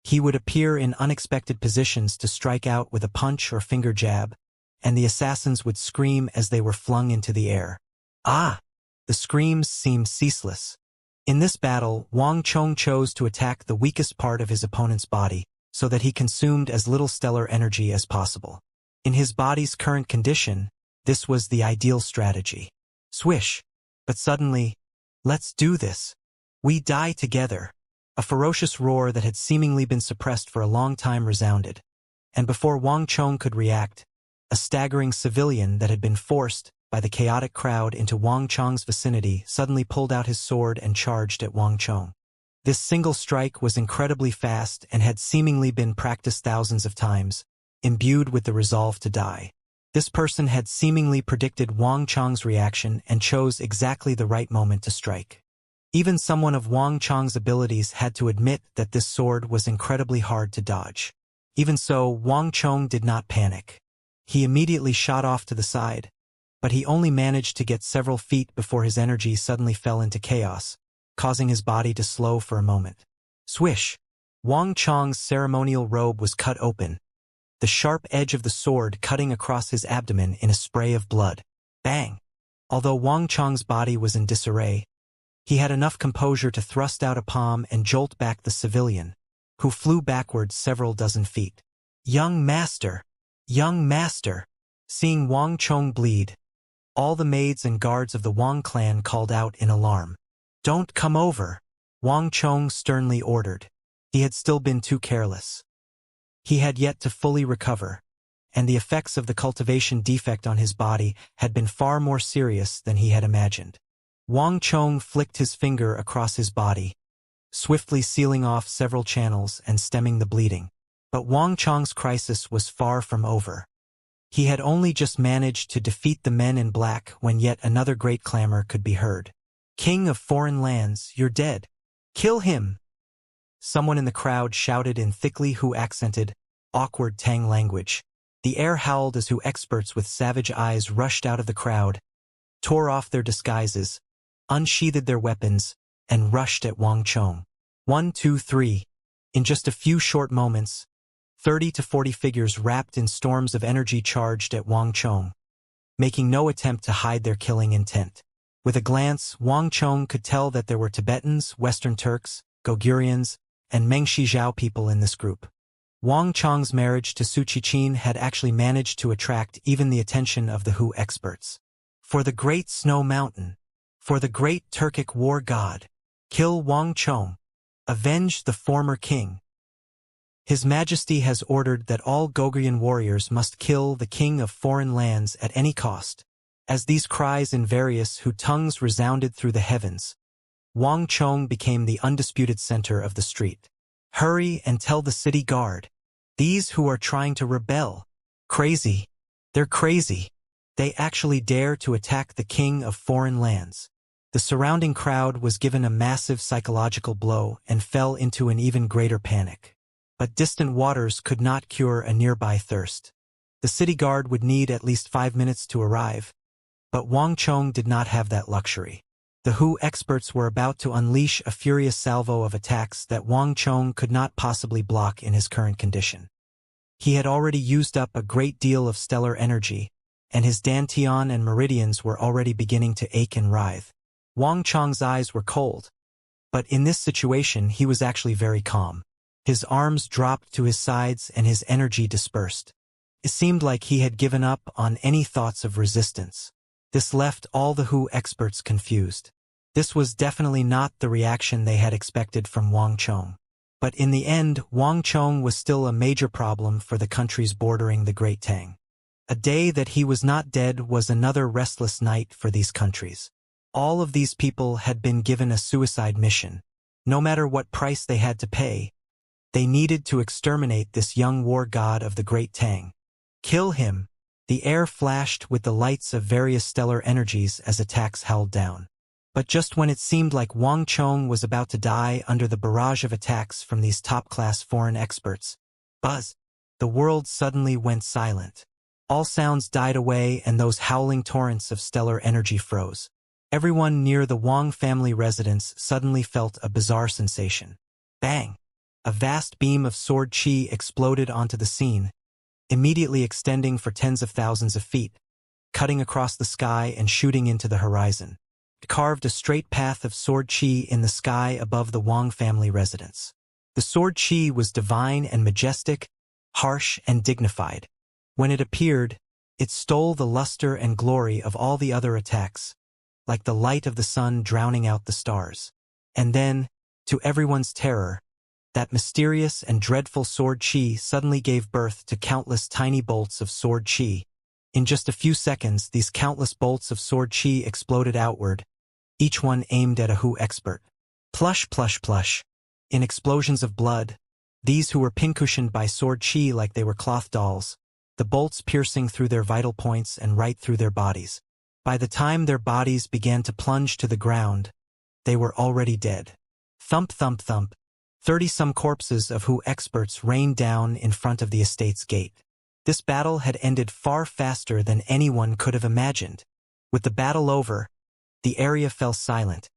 He would appear in unexpected positions to strike out with a punch or finger jab, and the assassins would scream as they were flung into the air. Ah! The screams seemed ceaseless. In this battle, Wang Chong chose to attack the weakest part of his opponent's body, so that he consumed as little stellar energy as possible. In his body's current condition, this was the ideal strategy. Swish! But suddenly, "Let's do this. We die together." A ferocious roar that had seemingly been suppressed for a long time resounded, and before Wang Chong could react, a staggering civilian that had been forced by the chaotic crowd into Wang Chong's vicinity suddenly pulled out his sword and charged at Wang Chong. This single strike was incredibly fast and had seemingly been practiced thousands of times, imbued with the resolve to die. This person had seemingly predicted Wang Chong's reaction and chose exactly the right moment to strike. Even someone of Wang Chong's abilities had to admit that this sword was incredibly hard to dodge. Even so, Wang Chong did not panic. He immediately shot off to the side, but he only managed to get several feet before his energy suddenly fell into chaos, causing his body to slow for a moment. Swish! Wang Chong's ceremonial robe was cut open, the sharp edge of the sword cutting across his abdomen in a spray of blood. Bang! Although Wang Chong's body was in disarray, he had enough composure to thrust out a palm and jolt back the civilian, who flew backwards several dozen feet. Young master! Young master! Seeing Wang Chong bleed, all the maids and guards of the Wang clan called out in alarm. Don't come over! Wang Chong sternly ordered. He had still been too careless. He had yet to fully recover, and the effects of the cultivation defect on his body had been far more serious than he had imagined. Wang Chong flicked his finger across his body, swiftly sealing off several channels and stemming the bleeding. But Wang Chong's crisis was far from over. He had only just managed to defeat the men in black when yet another great clamor could be heard. King of foreign lands, you're dead. Kill him! Someone in the crowd shouted in thickly Hu-accented, awkward Tang language. The air howled as Hu experts with savage eyes rushed out of the crowd, tore off their disguises, unsheathed their weapons, and rushed at Wang Chong. 1, 2, 3. In just a few short moments, 30 to 40 figures wrapped in storms of energy charged at Wang Chong, making no attempt to hide their killing intent. With a glance, Wang Chong could tell that there were Tibetans, Western Turks, Gogurians, and Mengshi people in this group. Wang Chong's marriage to Su Qichin had actually managed to attract even the attention of the Hu experts. For the great snow mountain, for the great Turkic war god, kill Wang Chong, avenge the former king. His Majesty has ordered that all Gogurian warriors must kill the king of foreign lands at any cost. As these cries in various Hu tongues resounded through the heavens, Wang Chong became the undisputed center of the street. Hurry and tell the city guard. These who are trying to rebel. Crazy. They're crazy. They actually dare to attack the king of foreign lands. The surrounding crowd was given a massive psychological blow and fell into an even greater panic. But distant waters could not cure a nearby thirst. The city guard would need at least 5 minutes to arrive, but Wang Chong did not have that luxury. The Hu experts were about to unleash a furious salvo of attacks that Wang Chong could not possibly block in his current condition. He had already used up a great deal of stellar energy, and his dantian and meridians were already beginning to ache and writhe. Wang Chong's eyes were cold, but in this situation he was actually very calm. His arms dropped to his sides and his energy dispersed. It seemed like he had given up on any thoughts of resistance. This left all the Hu experts confused. This was definitely not the reaction they had expected from Wang Chong. But in the end, Wang Chong was still a major problem for the countries bordering the Great Tang. A day that he was not dead was another restless night for these countries. All of these people had been given a suicide mission. No matter what price they had to pay, they needed to exterminate this young war god of the Great Tang. Kill him! The air flashed with the lights of various stellar energies as attacks howled down. But just when it seemed like Wang Chong was about to die under the barrage of attacks from these top-class foreign experts, buzz! The world suddenly went silent. All sounds died away and those howling torrents of stellar energy froze. Everyone near the Wang family residence suddenly felt a bizarre sensation. Bang! A vast beam of sword chi exploded onto the scene, immediately extending for tens of thousands of feet, cutting across the sky and shooting into the horizon. It carved a straight path of sword chi in the sky above the Wang family residence. The sword chi was divine and majestic, harsh and dignified. When it appeared, it stole the luster and glory of all the other attacks, like the light of the sun drowning out the stars. And then, to everyone's terror, that mysterious and dreadful sword chi suddenly gave birth to countless tiny bolts of sword chi. In just a few seconds, these countless bolts of sword chi exploded outward, each one aimed at a Hu expert. Plush, plush, plush. In explosions of blood, these who were pincushioned by sword chi like they were cloth dolls, the bolts piercing through their vital points and right through their bodies. By the time their bodies began to plunge to the ground, they were already dead. Thump, thump, thump. 30-some corpses of Hu experts rained down in front of the estate's gate. This battle had ended far faster than anyone could have imagined. With the battle over, the area fell silent,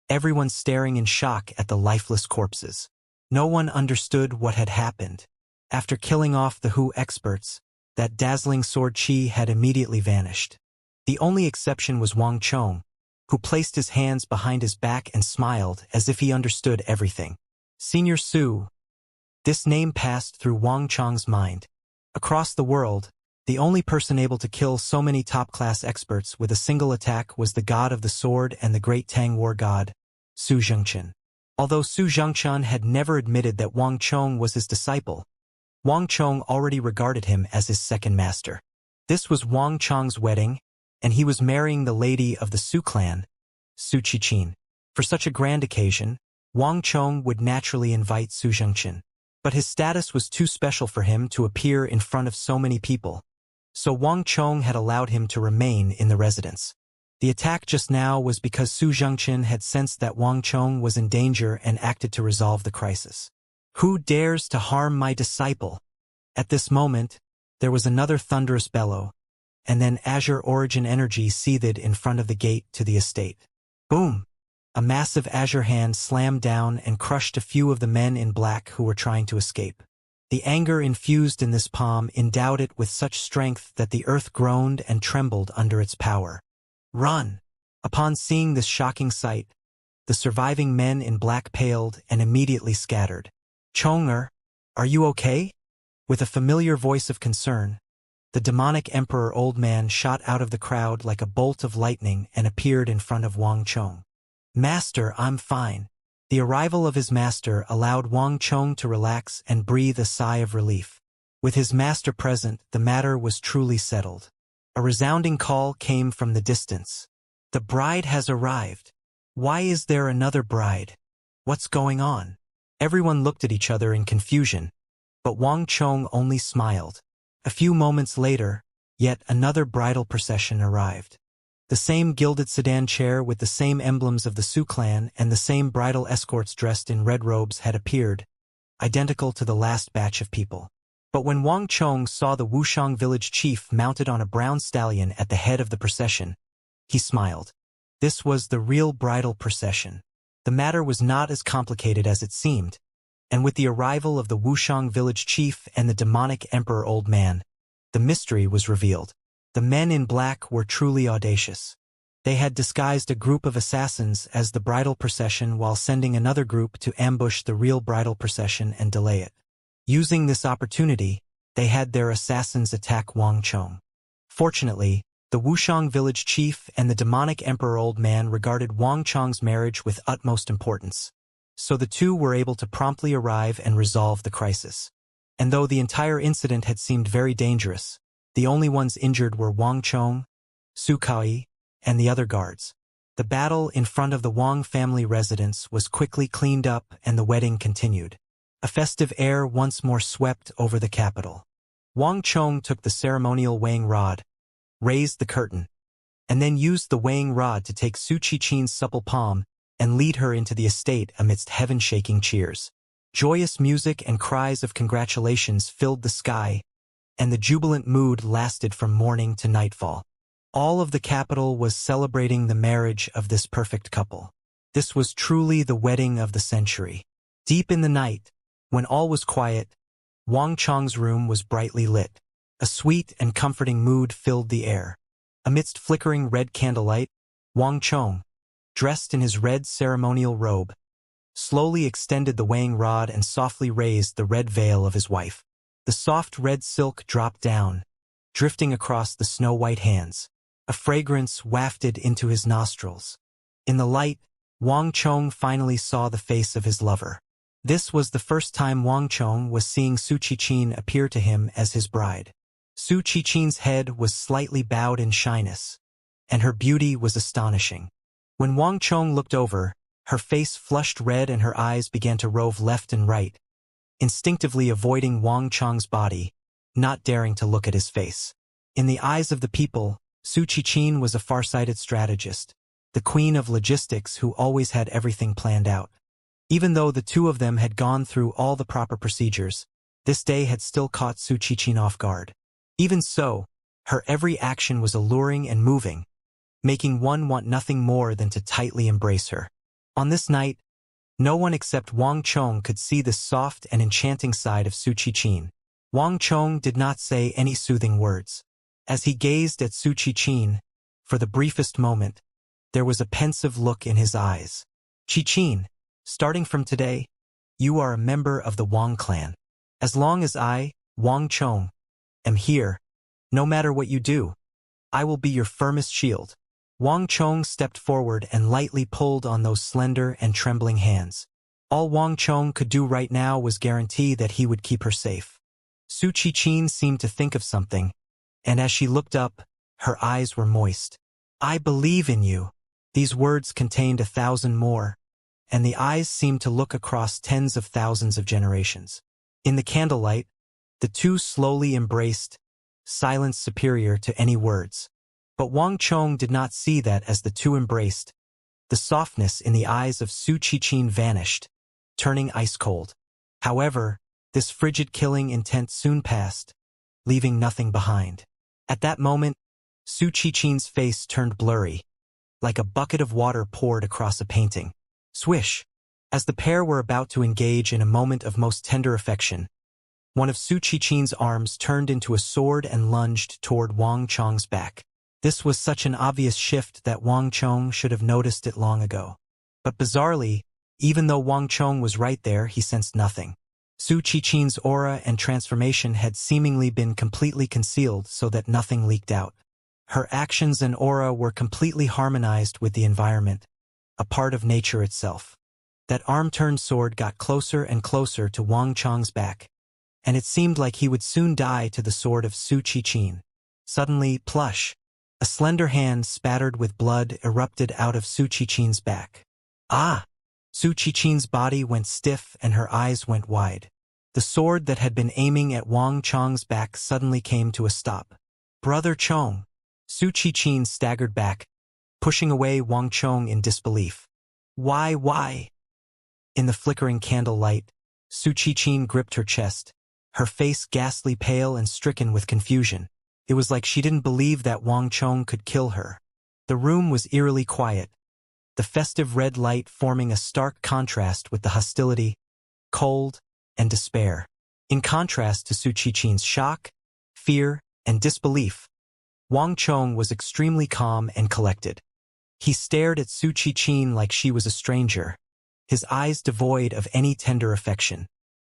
everyone staring in shock at the lifeless corpses. No one understood what had happened. After killing off the Hu experts, that dazzling sword chi had immediately vanished. The only exception was Wang Chong, who placed his hands behind his back and smiled as if he understood everything. Senior Su. This name passed through Wang Chong's mind. Across the world, the only person able to kill so many top-class experts with a single attack was the god of the sword and the great Tang war god, Su Zhengqian. Although Su Zhengqian had never admitted that Wang Chong was his disciple, Wang Chong already regarded him as his second master. This was Wang Chong's wedding, and he was marrying the lady of the Su clan, Su Qiqin. For such a grand occasion, Wang Chong would naturally invite Su Zhengqian. But his status was too special for him to appear in front of so many people, so Wang Chong had allowed him to remain in the residence. The attack just now was because Su Zhengqian had sensed that Wang Chong was in danger and acted to resolve the crisis. Who dares to harm my disciple? At this moment, there was another thunderous bellow, and then azure origin energy seethed in front of the gate to the estate. Boom! A massive azure hand slammed down and crushed a few of the men in black who were trying to escape. The anger infused in this palm endowed it with such strength that the earth groaned and trembled under its power. Run! Upon seeing this shocking sight, the surviving men in black paled and immediately scattered. Chong'er, are you okay? With a familiar voice of concern, the demonic emperor old man shot out of the crowd like a bolt of lightning and appeared in front of Wang Chong. Master, I'm fine. The arrival of his master allowed Wang Chong to relax and breathe a sigh of relief. With his master present, the matter was truly settled. A resounding call came from the distance. The bride has arrived. Why is there another bride? What's going on? Everyone looked at each other in confusion, but Wang Chong only smiled. A few moments later, yet another bridal procession arrived. The same gilded sedan chair with the same emblems of the Su clan and the same bridal escorts dressed in red robes had appeared, identical to the last batch of people. But when Wang Chong saw the Wushang village chief mounted on a brown stallion at the head of the procession, he smiled. This was the real bridal procession. The matter was not as complicated as it seemed, and with the arrival of the Wushang village chief and the demonic emperor old man, the mystery was revealed. The men in black were truly audacious. They had disguised a group of assassins as the bridal procession while sending another group to ambush the real bridal procession and delay it. Using this opportunity, they had their assassins attack Wang Chong. Fortunately, the Wushang village chief and the demonic emperor old man regarded Wang Chong's marriage with utmost importance, so the two were able to promptly arrive and resolve the crisis. And though the entire incident had seemed very dangerous, the only ones injured were Wang Chong, Su Kai, and the other guards. The battle in front of the Wang family residence was quickly cleaned up and the wedding continued. A festive air once more swept over the capital. Wang Chong took the ceremonial weighing rod, raised the curtain, and then used the weighing rod to take Su Qiqin's supple palm and lead her into the estate amidst heaven-shaking cheers. Joyous music and cries of congratulations filled the sky, and the jubilant mood lasted from morning to nightfall. All of the capital was celebrating the marriage of this perfect couple. This was truly the wedding of the century. Deep in the night, when all was quiet, Wang Chong's room was brightly lit. A sweet and comforting mood filled the air. Amidst flickering red candlelight, Wang Chong, dressed in his red ceremonial robe, slowly extended the weighing rod and softly raised the red veil of his wife. The soft red silk dropped down, drifting across the snow-white hands. A fragrance wafted into his nostrils. In the light, Wang Chong finally saw the face of his lover. This was the first time Wang Chong was seeing Su Qiqin appear to him as his bride. Su Qiqin's head was slightly bowed in shyness, and her beauty was astonishing. When Wang Chong looked over, her face flushed red and her eyes began to rove left and right, instinctively avoiding Wang Chong's body, not daring to look at his face. In the eyes of the people, Su Qiqin was a far-sighted strategist, the queen of logistics who always had everything planned out. Even though the two of them had gone through all the proper procedures, this day had still caught Su Qiqin off guard. Even so, her every action was alluring and moving, making one want nothing more than to tightly embrace her. On this night, No one except Wang Chong could see this soft and enchanting side of Su Qi. Wang Chong did not say any soothing words. As he gazed at Su Qi, for the briefest moment, there was a pensive look in his eyes. Qi, starting from today, you are a member of the Wang clan. As long as I, Wang Chong, am here, no matter what you do, I will be your firmest shield. Wang Chong stepped forward and lightly pulled on those slender and trembling hands. All Wang Chong could do right now was guarantee that he would keep her safe. Su Qi seemed to think of something, and as she looked up, her eyes were moist. I believe in you. These words contained 1,000 more, and the eyes seemed to look across tens of thousands of generations. In the candlelight, the two slowly embraced, silence superior to any words. But Wang Chong did not see that as the two embraced. The softness in the eyes of Su Qi vanished, turning ice-cold. However, this frigid killing intent soon passed, leaving nothing behind. At that moment, Su Qi's face turned blurry, like a bucket of water poured across a painting. Swish! As the pair were about to engage in a moment of most tender affection, one of Su Qi's arms turned into a sword and lunged toward Wang Chong's back. This was such an obvious shift that Wang Chong should have noticed it long ago. But bizarrely, even though Wang Chong was right there, he sensed nothing. Su Qi's aura and transformation had seemingly been completely concealed so that nothing leaked out. Her actions and aura were completely harmonized with the environment, a part of nature itself. That arm-turned sword got closer and closer to Wang Chong's back, and it seemed like he would soon die to the sword of Su Qi. Suddenly, plush! A slender hand spattered with blood erupted out of Su Qi's back. Ah! Su Qi's body went stiff and her eyes went wide. The sword that had been aiming at Wang Chong's back suddenly came to a stop. Brother Chong! Su Qi staggered back, pushing away Wang Chong in disbelief. Why? In the flickering candlelight, Su Qi gripped her chest, her face ghastly pale and stricken with confusion. It was like she didn't believe that Wang Chong could kill her. The room was eerily quiet, the festive red light forming a stark contrast with the hostility, cold, and despair. In contrast to Su Qi's shock, fear, and disbelief, Wang Chong was extremely calm and collected. He stared at Su Qi like she was a stranger, his eyes devoid of any tender affection.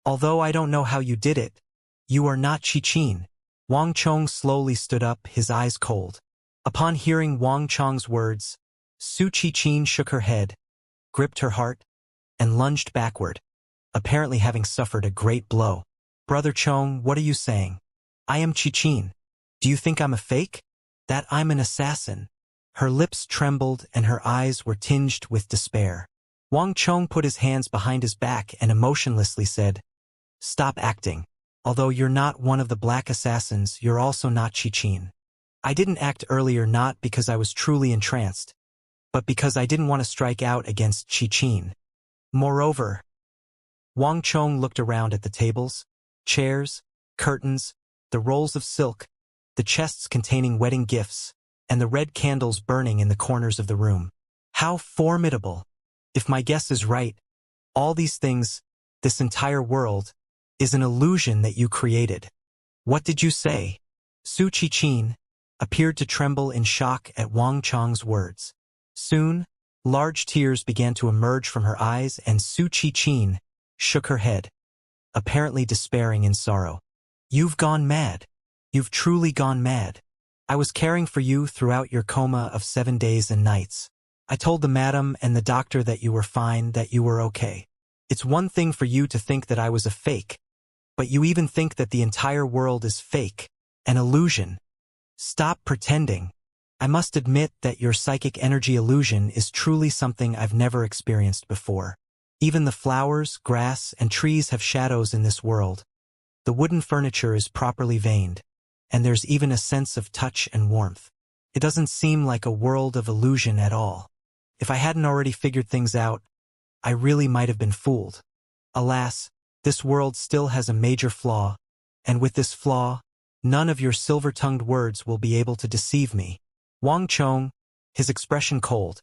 Although I don't know how you did it, you are not Qi. Wang Chong slowly stood up, his eyes cold. Upon hearing Wang Chong's words, Su Qi shook her head, gripped her heart, and lunged backward, apparently having suffered a great blow. Brother Chong, what are you saying? I am Qi. Do you think I'm a fake? That I'm an assassin? Her lips trembled and her eyes were tinged with despair. Wang Chong put his hands behind his back and emotionlessly said, Stop acting. Although you're not one of the black assassins, you're also not Qi. I didn't act earlier not because I was truly entranced, but because I didn't want to strike out against Qi. Moreover, Wang Chong looked around at the tables, chairs, curtains, the rolls of silk, the chests containing wedding gifts, and the red candles burning in the corners of the room. How formidable! If my guess is right, all these things, this entire world, is an illusion that you created. What did you say? Su Qi appeared to tremble in shock at Wang Chong's words. Soon, large tears began to emerge from her eyes and Su Qi shook her head, apparently despairing in sorrow. You've gone mad. You've truly gone mad. I was caring for you throughout your coma of 7 days and nights. I told the madam and the doctor that you were fine, that you were okay. It's one thing for you to think that I was a fake, but you even think that the entire world is fake, an illusion. Stop pretending. I must admit that your psychic energy illusion is truly something I've never experienced before. Even the flowers, grass, and trees have shadows in this world. The wooden furniture is properly veined, and there's even a sense of touch and warmth. It doesn't seem like a world of illusion at all. If I hadn't already figured things out, I really might have been fooled. Alas, this world still has a major flaw, and with this flaw, none of your silver-tongued words will be able to deceive me. Wang Chong, his expression cold,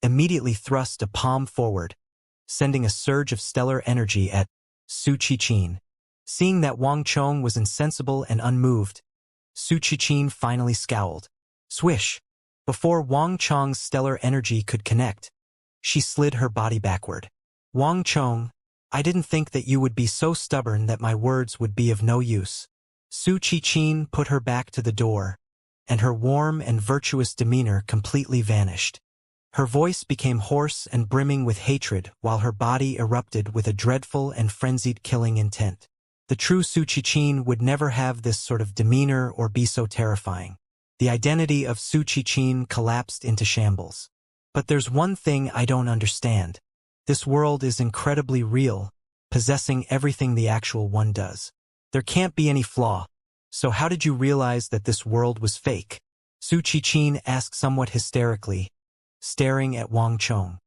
immediately thrust a palm forward, sending a surge of stellar energy at Su Qiqin. Seeing that Wang Chong was insensible and unmoved, Su Qiqin finally scowled. Swish! Before Wang Chong's stellar energy could connect, she slid her body backward. Wang Chong, I didn't think that you would be so stubborn that my words would be of no use. Su Qiqin put her back to the door, and her warm and virtuous demeanor completely vanished. Her voice became hoarse and brimming with hatred while her body erupted with a dreadful and frenzied killing intent. The true Su Qiqin would never have this sort of demeanor or be so terrifying. The identity of Su Qiqin collapsed into shambles. But there's one thing I don't understand. This world is incredibly real, possessing everything the actual one does. There can't be any flaw. So how did you realize that this world was fake? Su Qiqin asked somewhat hysterically, staring at Wang Chong.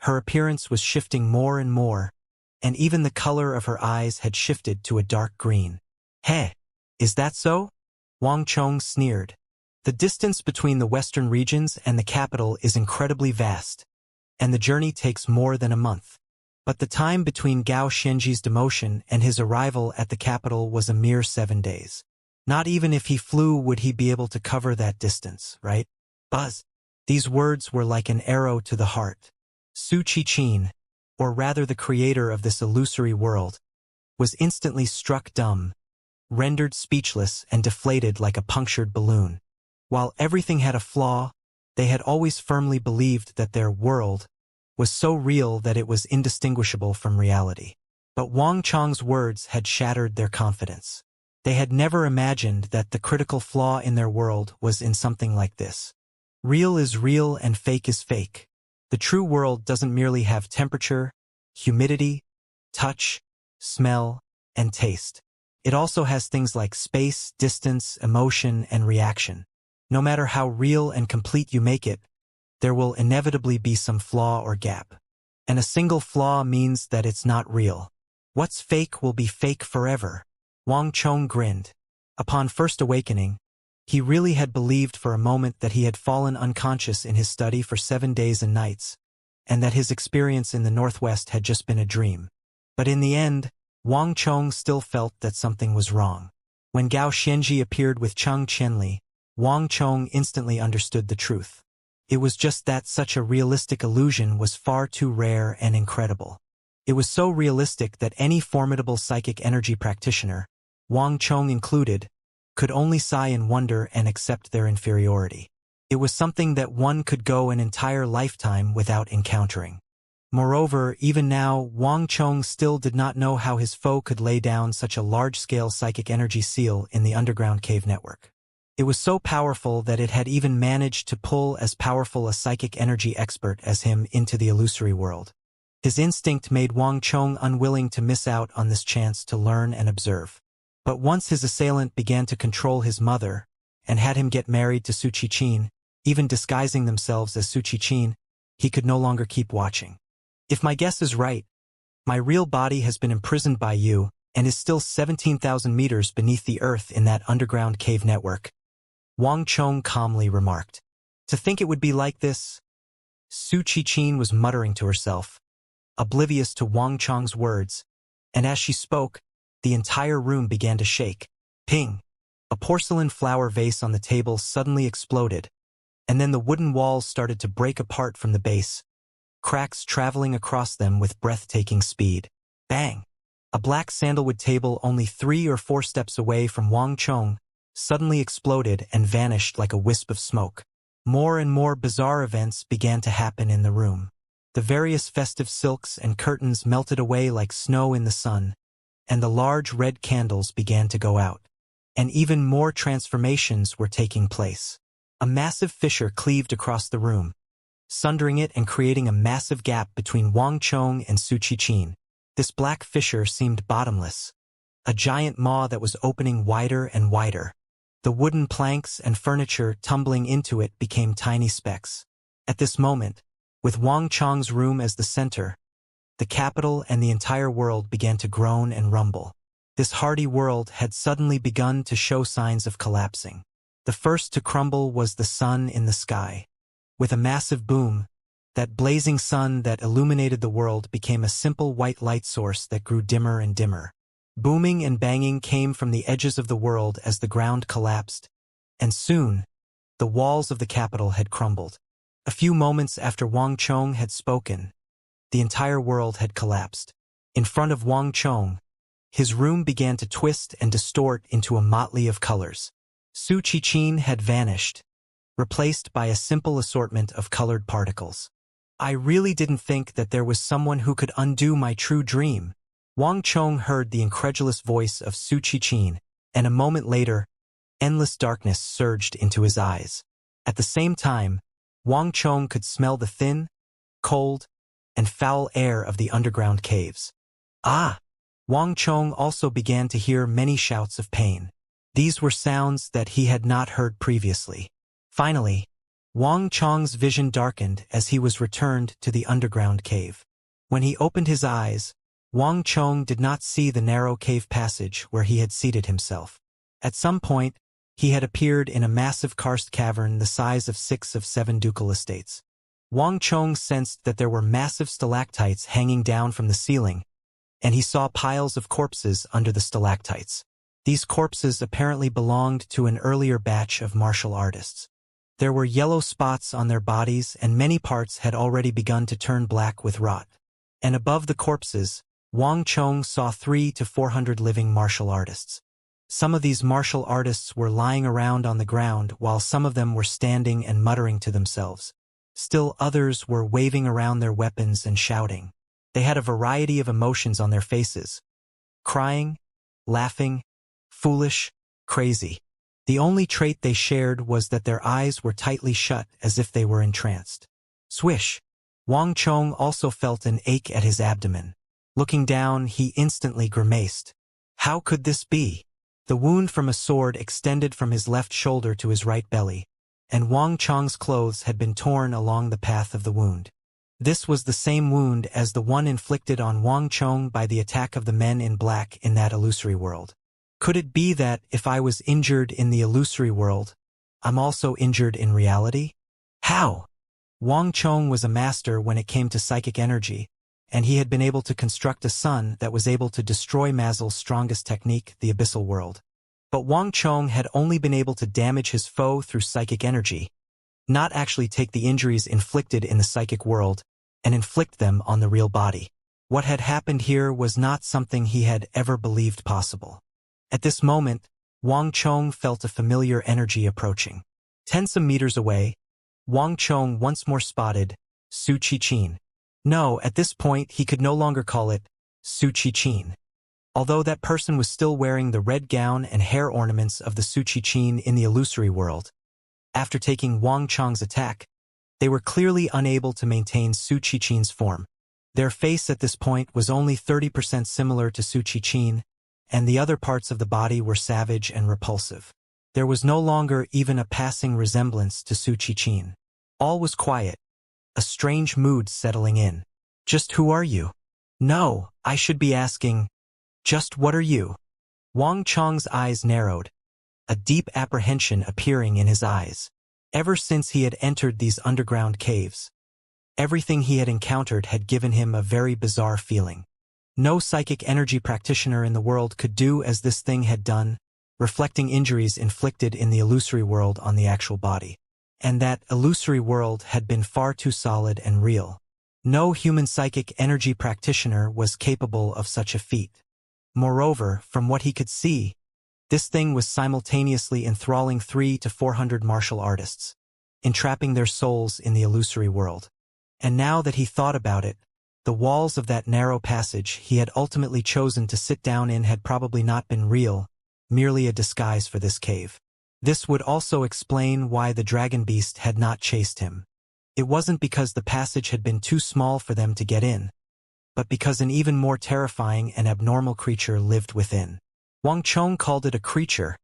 Her appearance was shifting more and more, and even the color of her eyes had shifted to a dark green. Hey, is that so? Wang Chong sneered. The distance between the western regions and the capital is incredibly vast, and the journey takes more than a month. But the time between Gao Xianji's demotion and his arrival at the capital was a mere 7 days. Not even if he flew would he be able to cover that distance, right? Buzz. These words were like an arrow to the heart. Su Qiqin, or rather the creator of this illusory world, was instantly struck dumb, rendered speechless and deflated like a punctured balloon. While everything had a flaw, they had always firmly believed that their world was so real that it was indistinguishable from reality. But Wang Chong's words had shattered their confidence. They had never imagined that the critical flaw in their world was in something like this. Real is real and fake is fake. The true world doesn't merely have temperature, humidity, touch, smell, and taste. It also has things like space, distance, emotion, and reaction. No matter how real and complete you make it, there will inevitably be some flaw or gap. And a single flaw means that it's not real. What's fake will be fake forever. Wang Chong grinned. Upon first awakening, he really had believed for a moment that he had fallen unconscious in his study for 7 days and nights, and that his experience in the Northwest had just been a dream. But in the end, Wang Chong still felt that something was wrong. When Gao Xianji appeared with Cheng Qianli, Wang Chong instantly understood the truth. It was just that such a realistic illusion was far too rare and incredible. It was so realistic that any formidable psychic energy practitioner, Wang Chong included, could only sigh in wonder and accept their inferiority. It was something that one could go an entire lifetime without encountering. Moreover, even now, Wang Chong still did not know how his foe could lay down such a large-scale psychic energy seal in the underground cave network. It was so powerful that it had even managed to pull as powerful a psychic energy expert as him into the illusory world. His instinct made Wang Chong unwilling to miss out on this chance to learn and observe. But once his assailant began to control his mother, and had him get married to Su Qiqin, even disguising themselves as Su Qiqin, he could no longer keep watching. If my guess is right, my real body has been imprisoned by you and is still 17,000 meters beneath the earth in that underground cave network, Wang Chong calmly remarked. To think it would be like this? Su Qiqin was muttering to herself, oblivious to Wang Chong's words, and as she spoke, the entire room began to shake. Ping! A porcelain flower vase on the table suddenly exploded, and then the wooden walls started to break apart from the base, cracks traveling across them with breathtaking speed. Bang! A black sandalwood table only 3 or 4 steps away from Wang Chong suddenly exploded and vanished like a wisp of smoke. More and more bizarre events began to happen in the room. The various festive silks and curtains melted away like snow in the sun, and the large red candles began to go out. And even more transformations were taking place. A massive fissure cleaved across the room, sundering it and creating a massive gap between Wang Chong and Su Qiqin. This black fissure seemed bottomless, a giant maw that was opening wider and wider. The wooden planks and furniture tumbling into it became tiny specks. At this moment, with Wang Chong's room as the center, the capital and the entire world began to groan and rumble. This hardy world had suddenly begun to show signs of collapsing. The first to crumble was the sun in the sky. With a massive boom, That blazing sun that illuminated the world became a simple white light source that grew dimmer and dimmer. Booming and banging came from the edges of the world as the ground collapsed, and soon, the walls of the capital had crumbled. A few moments after Wang Chong had spoken, the entire world had collapsed. In front of Wang Chong, his room began to twist and distort into a motley of colors. Su Qichin had vanished, replaced by a simple assortment of colored particles. I really didn't think that there was someone who could undo my true dream. Wang Chong heard the incredulous voice of Su Qichin, and a moment later, endless darkness surged into his eyes. At the same time, Wang Chong could smell the thin, cold, and foul air of the underground caves. Ah! Wang Chong also began to hear many shouts of pain. These were sounds that he had not heard previously. Finally, Wang Chong's vision darkened as he was returned to the underground cave. When he opened his eyes, Wang Chong did not see the narrow cave passage where he had seated himself. At some point, he had appeared in a massive karst cavern the size of 6 of 7 ducal estates. Wang Chong sensed that there were massive stalactites hanging down from the ceiling, and he saw piles of corpses under the stalactites. These corpses apparently belonged to an earlier batch of martial artists. There were yellow spots on their bodies, and many parts had already begun to turn black with rot. And above the corpses, Wang Chong saw 300 to 400 living martial artists. Some of these martial artists were lying around on the ground, while some of them were standing and muttering to themselves. Still others were waving around their weapons and shouting. They had a variety of emotions on their faces: crying, laughing, foolish, crazy. The only trait they shared was that their eyes were tightly shut as if they were entranced. Swish! Wang Chong also felt an ache at his abdomen. Looking down, he instantly grimaced. How could this be? The wound from a sword extended from his left shoulder to his right belly, and Wang Chong's clothes had been torn along the path of the wound. This was the same wound as the one inflicted on Wang Chong by the attack of the men in black in that illusory world. Could it be that if I was injured in the illusory world, I'm also injured in reality? How? Wang Chong was a master when it came to psychic energy, and he had been able to construct a sun that was able to destroy Mazel's strongest technique, the abyssal world. But Wang Chong had only been able to damage his foe through psychic energy, not actually take the injuries inflicted in the psychic world and inflict them on the real body. What had happened here was not something he had ever believed possible. At this moment, Wang Chong felt a familiar energy approaching. Some meters away, Wang Chong once more spotted Su Qichin. No, at this point he could no longer call it Su Qichin. Although that person was still wearing the red gown and hair ornaments of the Su Qichin in the illusory world, after taking Wang Chong's attack, they were clearly unable to maintain Su Qichin's form. Their face at this point was only 30% similar to Su Qichin, and the other parts of the body were savage and repulsive. There was no longer even a passing resemblance to Su Qichin. All was quiet, a strange mood settling in. Just who are you? No, I should be asking, just what are you? Wang Chong's eyes narrowed, a deep apprehension appearing in his eyes. Ever since he had entered these underground caves, everything he had encountered had given him a very bizarre feeling. No psychic energy practitioner in the world could do as this thing had done, reflecting injuries inflicted in the illusory world on the actual body. And that illusory world had been far too solid and real. No human psychic energy practitioner was capable of such a feat. Moreover, from what he could see, this thing was simultaneously enthralling 300 to 400 martial artists, entrapping their souls in the illusory world. And now that he thought about it, the walls of that narrow passage he had ultimately chosen to sit down in had probably not been real, merely a disguise for this cave. This would also explain why the dragon beast had not chased him. It wasn't because the passage had been too small for them to get in, but because an even more terrifying and abnormal creature lived within. Wang Chong called it a creature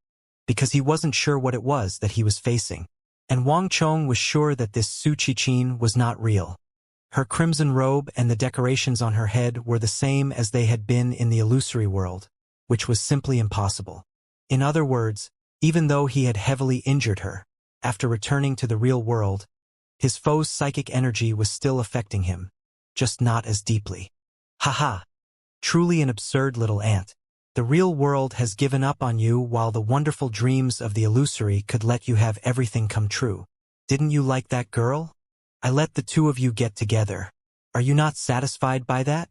because he wasn't sure what it was that he was facing. And Wang Chong was sure that this Su Qichin was not real. Her crimson robe and the decorations on her head were the same as they had been in the illusory world, which was simply impossible. In other words, even though he had heavily injured her, after returning to the real world, His foe's psychic energy was still affecting him, just not as deeply. Haha. Truly an absurd little ant. The real world has given up on you while the wonderful dreams of the illusory could let you have everything come true. Didn't you like that girl? I let the two of you get together. Are you not satisfied by that?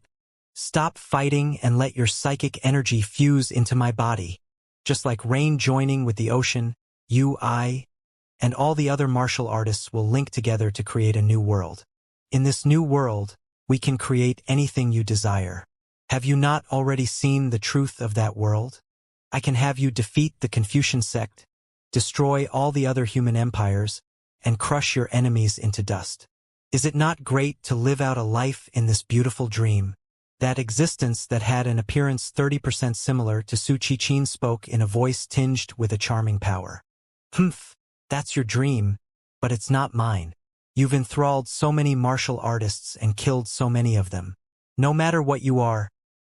Stop fighting and let your psychic energy fuse into my body. Just like rain joining with the ocean, you, I, and all the other martial artists will link together to create a new world. In this new world, we can create anything you desire. Have you not already seen the truth of that world? I can have you defeat the Confucian sect, destroy all the other human empires, and crush your enemies into dust. Is it not great to live out a life in this beautiful dream? That existence that had an appearance 30% similar to Su Qichin spoke in a voice tinged with a charming power. Humph, that's your dream, but it's not mine. You've enthralled so many martial artists and killed so many of them. No matter what you are,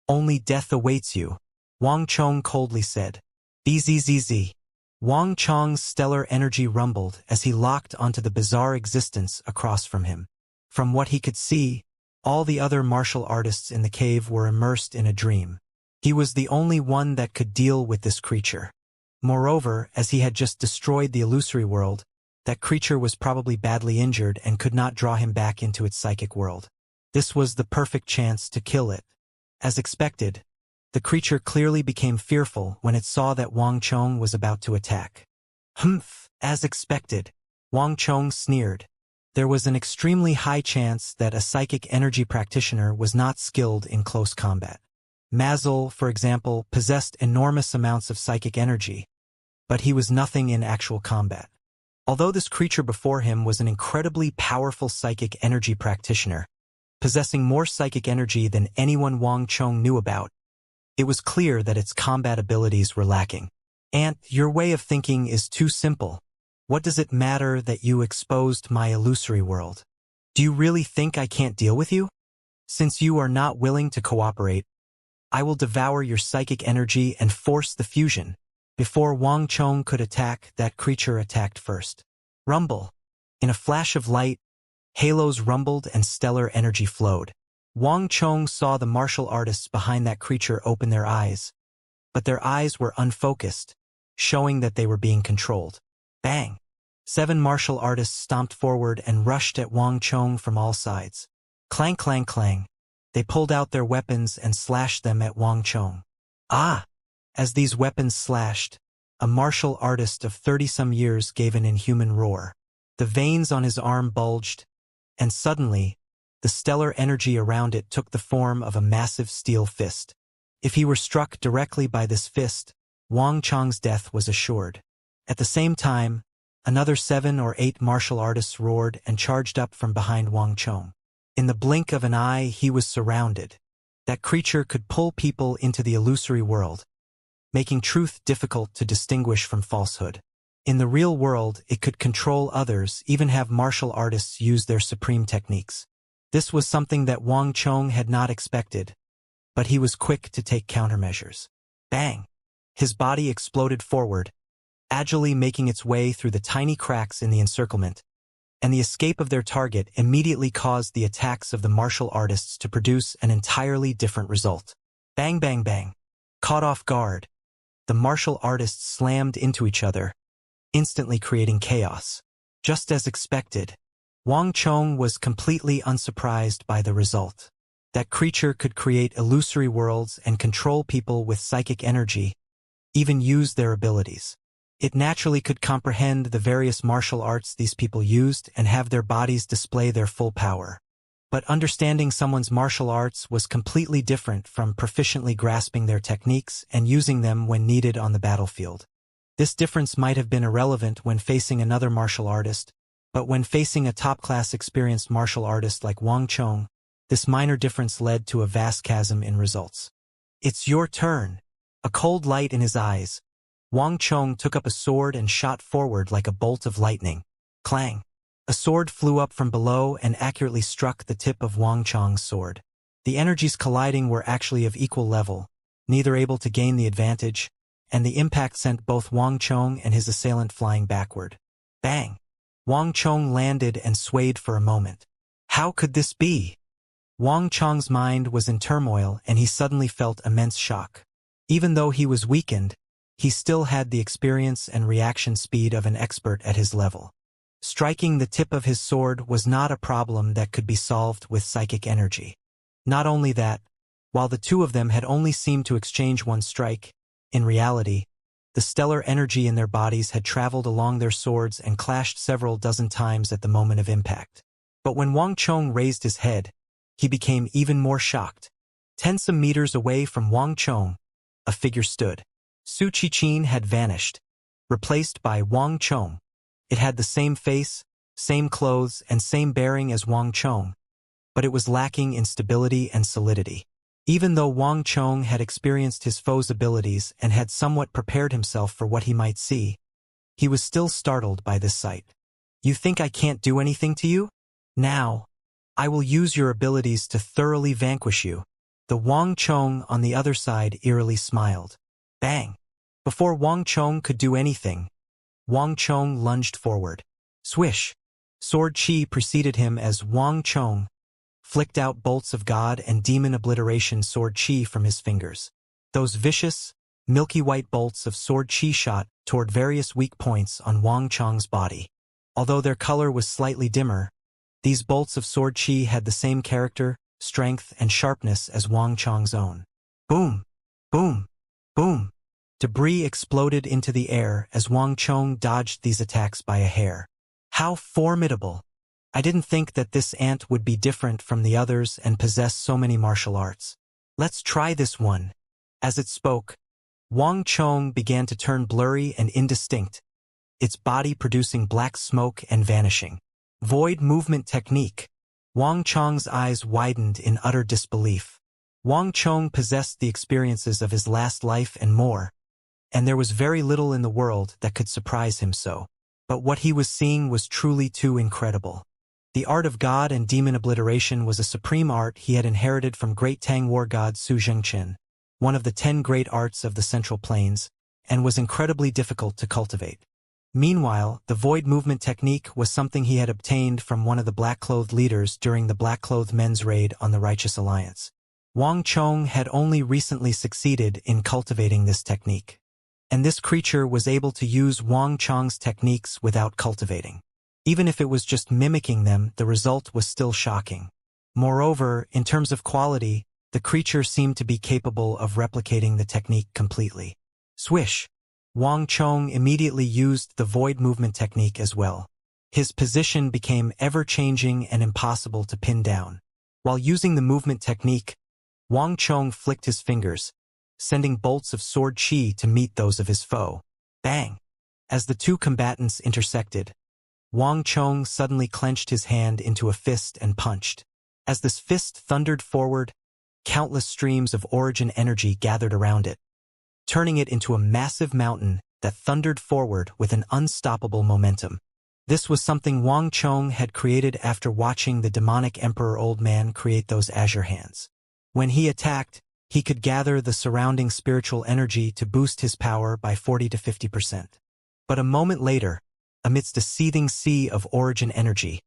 only death awaits you, Wang Chong coldly said. Bzzz. Wang Chong's stellar energy rumbled as he locked onto the bizarre existence across from him. From what he could see, all the other martial artists in the cave were immersed in a dream. He was the only one that could deal with this creature. Moreover, as he had just destroyed the illusory world, that creature was probably badly injured and could not draw him back into its psychic world. This was the perfect chance to kill it. As expected, the creature clearly became fearful when it saw that Wang Chong was about to attack. Humph, as expected, Wang Chong sneered. There was an extremely high chance that a psychic energy practitioner was not skilled in close combat. Mazel, for example, possessed enormous amounts of psychic energy, but he was nothing in actual combat. Although this creature before him was an incredibly powerful psychic energy practitioner, possessing more psychic energy than anyone Wang Chong knew about, it was clear that its combat abilities were lacking. Ant, your way of thinking is too simple. What does it matter that you exposed my illusory world? Do you really think I can't deal with you? Since you are not willing to cooperate, I will devour your psychic energy and force the fusion. Before Wang Chong could attack, that creature attacked first. Rumble. In a flash of light, halos rumbled and stellar energy flowed. Wang Chong saw the martial artists behind that creature open their eyes, but their eyes were unfocused, showing that they were being controlled. Bang! 7 martial artists stomped forward and rushed at Wang Chong from all sides. Clang, clang, clang. They pulled out their weapons and slashed them at Wang Chong. Ah! As these weapons slashed, a martial artist of 30-some years gave an inhuman roar. The veins on his arm bulged, and suddenly, the stellar energy around it took the form of a massive steel fist. If he were struck directly by this fist, Wang Chong's death was assured. At the same time, another 7 or 8 martial artists roared and charged up from behind Wang Chong. In the blink of an eye, he was surrounded. That creature could pull people into the illusory world, making truth difficult to distinguish from falsehood. In the real world, it could control others, even have martial artists use their supreme techniques. This was something that Wang Chong had not expected, but he was quick to take countermeasures. Bang! His body exploded forward, agilely making its way through the tiny cracks in the encirclement, and the escape of their target immediately caused the attacks of the martial artists to produce an entirely different result. Bang, bang, bang. Caught off guard, the martial artists slammed into each other, instantly creating chaos. Just as expected, Wang Chong was completely unsurprised by the result. That creature could create illusory worlds and control people with psychic energy, even use their abilities. It naturally could comprehend the various martial arts these people used and have their bodies display their full power. But understanding someone's martial arts was completely different from proficiently grasping their techniques and using them when needed on the battlefield. This difference might have been irrelevant when facing another martial artist, but when facing a top-class experienced martial artist like Wang Chong, this minor difference led to a vast chasm in results. It's your turn. A cold light in his eyes, Wang Chong took up a sword and shot forward like a bolt of lightning. Clang! A sword flew up from below and accurately struck the tip of Wang Chong's sword. The energies colliding were actually of equal level, neither able to gain the advantage, and the impact sent both Wang Chong and his assailant flying backward. Bang! Wang Chong landed and swayed for a moment. How could this be? Wang Chong's mind was in turmoil and he suddenly felt immense shock. Even though he was weakened, he still had the experience and reaction speed of an expert at his level. Striking the tip of his sword was not a problem that could be solved with psychic energy. Not only that, while the two of them had only seemed to exchange one strike, in reality, the stellar energy in their bodies had traveled along their swords and clashed several dozen times at the moment of impact. But when Wang Chong raised his head, he became even more shocked. 10 some meters away from Wang Chong, a figure stood. Su Qichin had vanished, replaced by Wang Chong. It had the same face, same clothes, and same bearing as Wang Chong, but it was lacking in stability and solidity. Even though Wang Chong had experienced his foe's abilities and had somewhat prepared himself for what he might see, he was still startled by this sight. You think I can't do anything to you? Now, I will use your abilities to thoroughly vanquish you. The Wang Chong on the other side eerily smiled. Bang! Before Wang Chong could do anything, Wang Chong lunged forward. Swish! Sword Chi preceded him as Wang Chong flicked out bolts of god and demon obliteration sword chi from his fingers. Those vicious, milky white bolts of sword chi shot toward various weak points on Wang Chong's body. Although their color was slightly dimmer, these bolts of sword chi had the same character, strength, and sharpness as Wang Chong's own. Boom! Boom! Boom! Debris exploded into the air as Wang Chong dodged these attacks by a hair. How formidable! I didn't think that this ant would be different from the others and possess so many martial arts. Let's try this one. As it spoke, Wang Chong began to turn blurry and indistinct, its body producing black smoke and vanishing. Void movement technique. Wang Chong's eyes widened in utter disbelief. Wang Chong possessed the experiences of his last life and more, and there was very little in the world that could surprise him so. But what he was seeing was truly too incredible. The art of god and demon obliteration was a supreme art he had inherited from great Tang war god Su Zhengchen, one of the 10 great arts of the Central Plains, and was incredibly difficult to cultivate. Meanwhile, the void movement technique was something he had obtained from one of the black-clothed leaders during the black-clothed men's raid on the Righteous Alliance. Wang Chong had only recently succeeded in cultivating this technique, and this creature was able to use Wang Chong's techniques without cultivating. Even if it was just mimicking them, the result was still shocking. Moreover, in terms of quality, the creature seemed to be capable of replicating the technique completely. Swish! Wang Chong immediately used the void movement technique as well. His position became ever-changing and impossible to pin down. While using the movement technique, Wang Chong flicked his fingers, sending bolts of sword chi to meet those of his foe. Bang! As the two combatants intersected, Wang Chong suddenly clenched his hand into a fist and punched. As this fist thundered forward, countless streams of origin energy gathered around it, turning it into a massive mountain that thundered forward with an unstoppable momentum. This was something Wang Chong had created after watching the demonic Emperor Old Man create those azure hands. When he attacked, he could gather the surrounding spiritual energy to boost his power by 40 to 50%. But a moment later, amidst a seething sea of origin energy,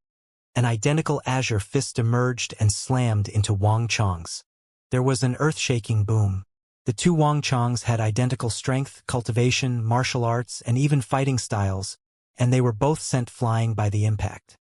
an identical azure fist emerged and slammed into Wang Chong's. There was an earth-shaking boom. The two Wang Chongs had identical strength, cultivation, martial arts, and even fighting styles, and they were both sent flying by the impact.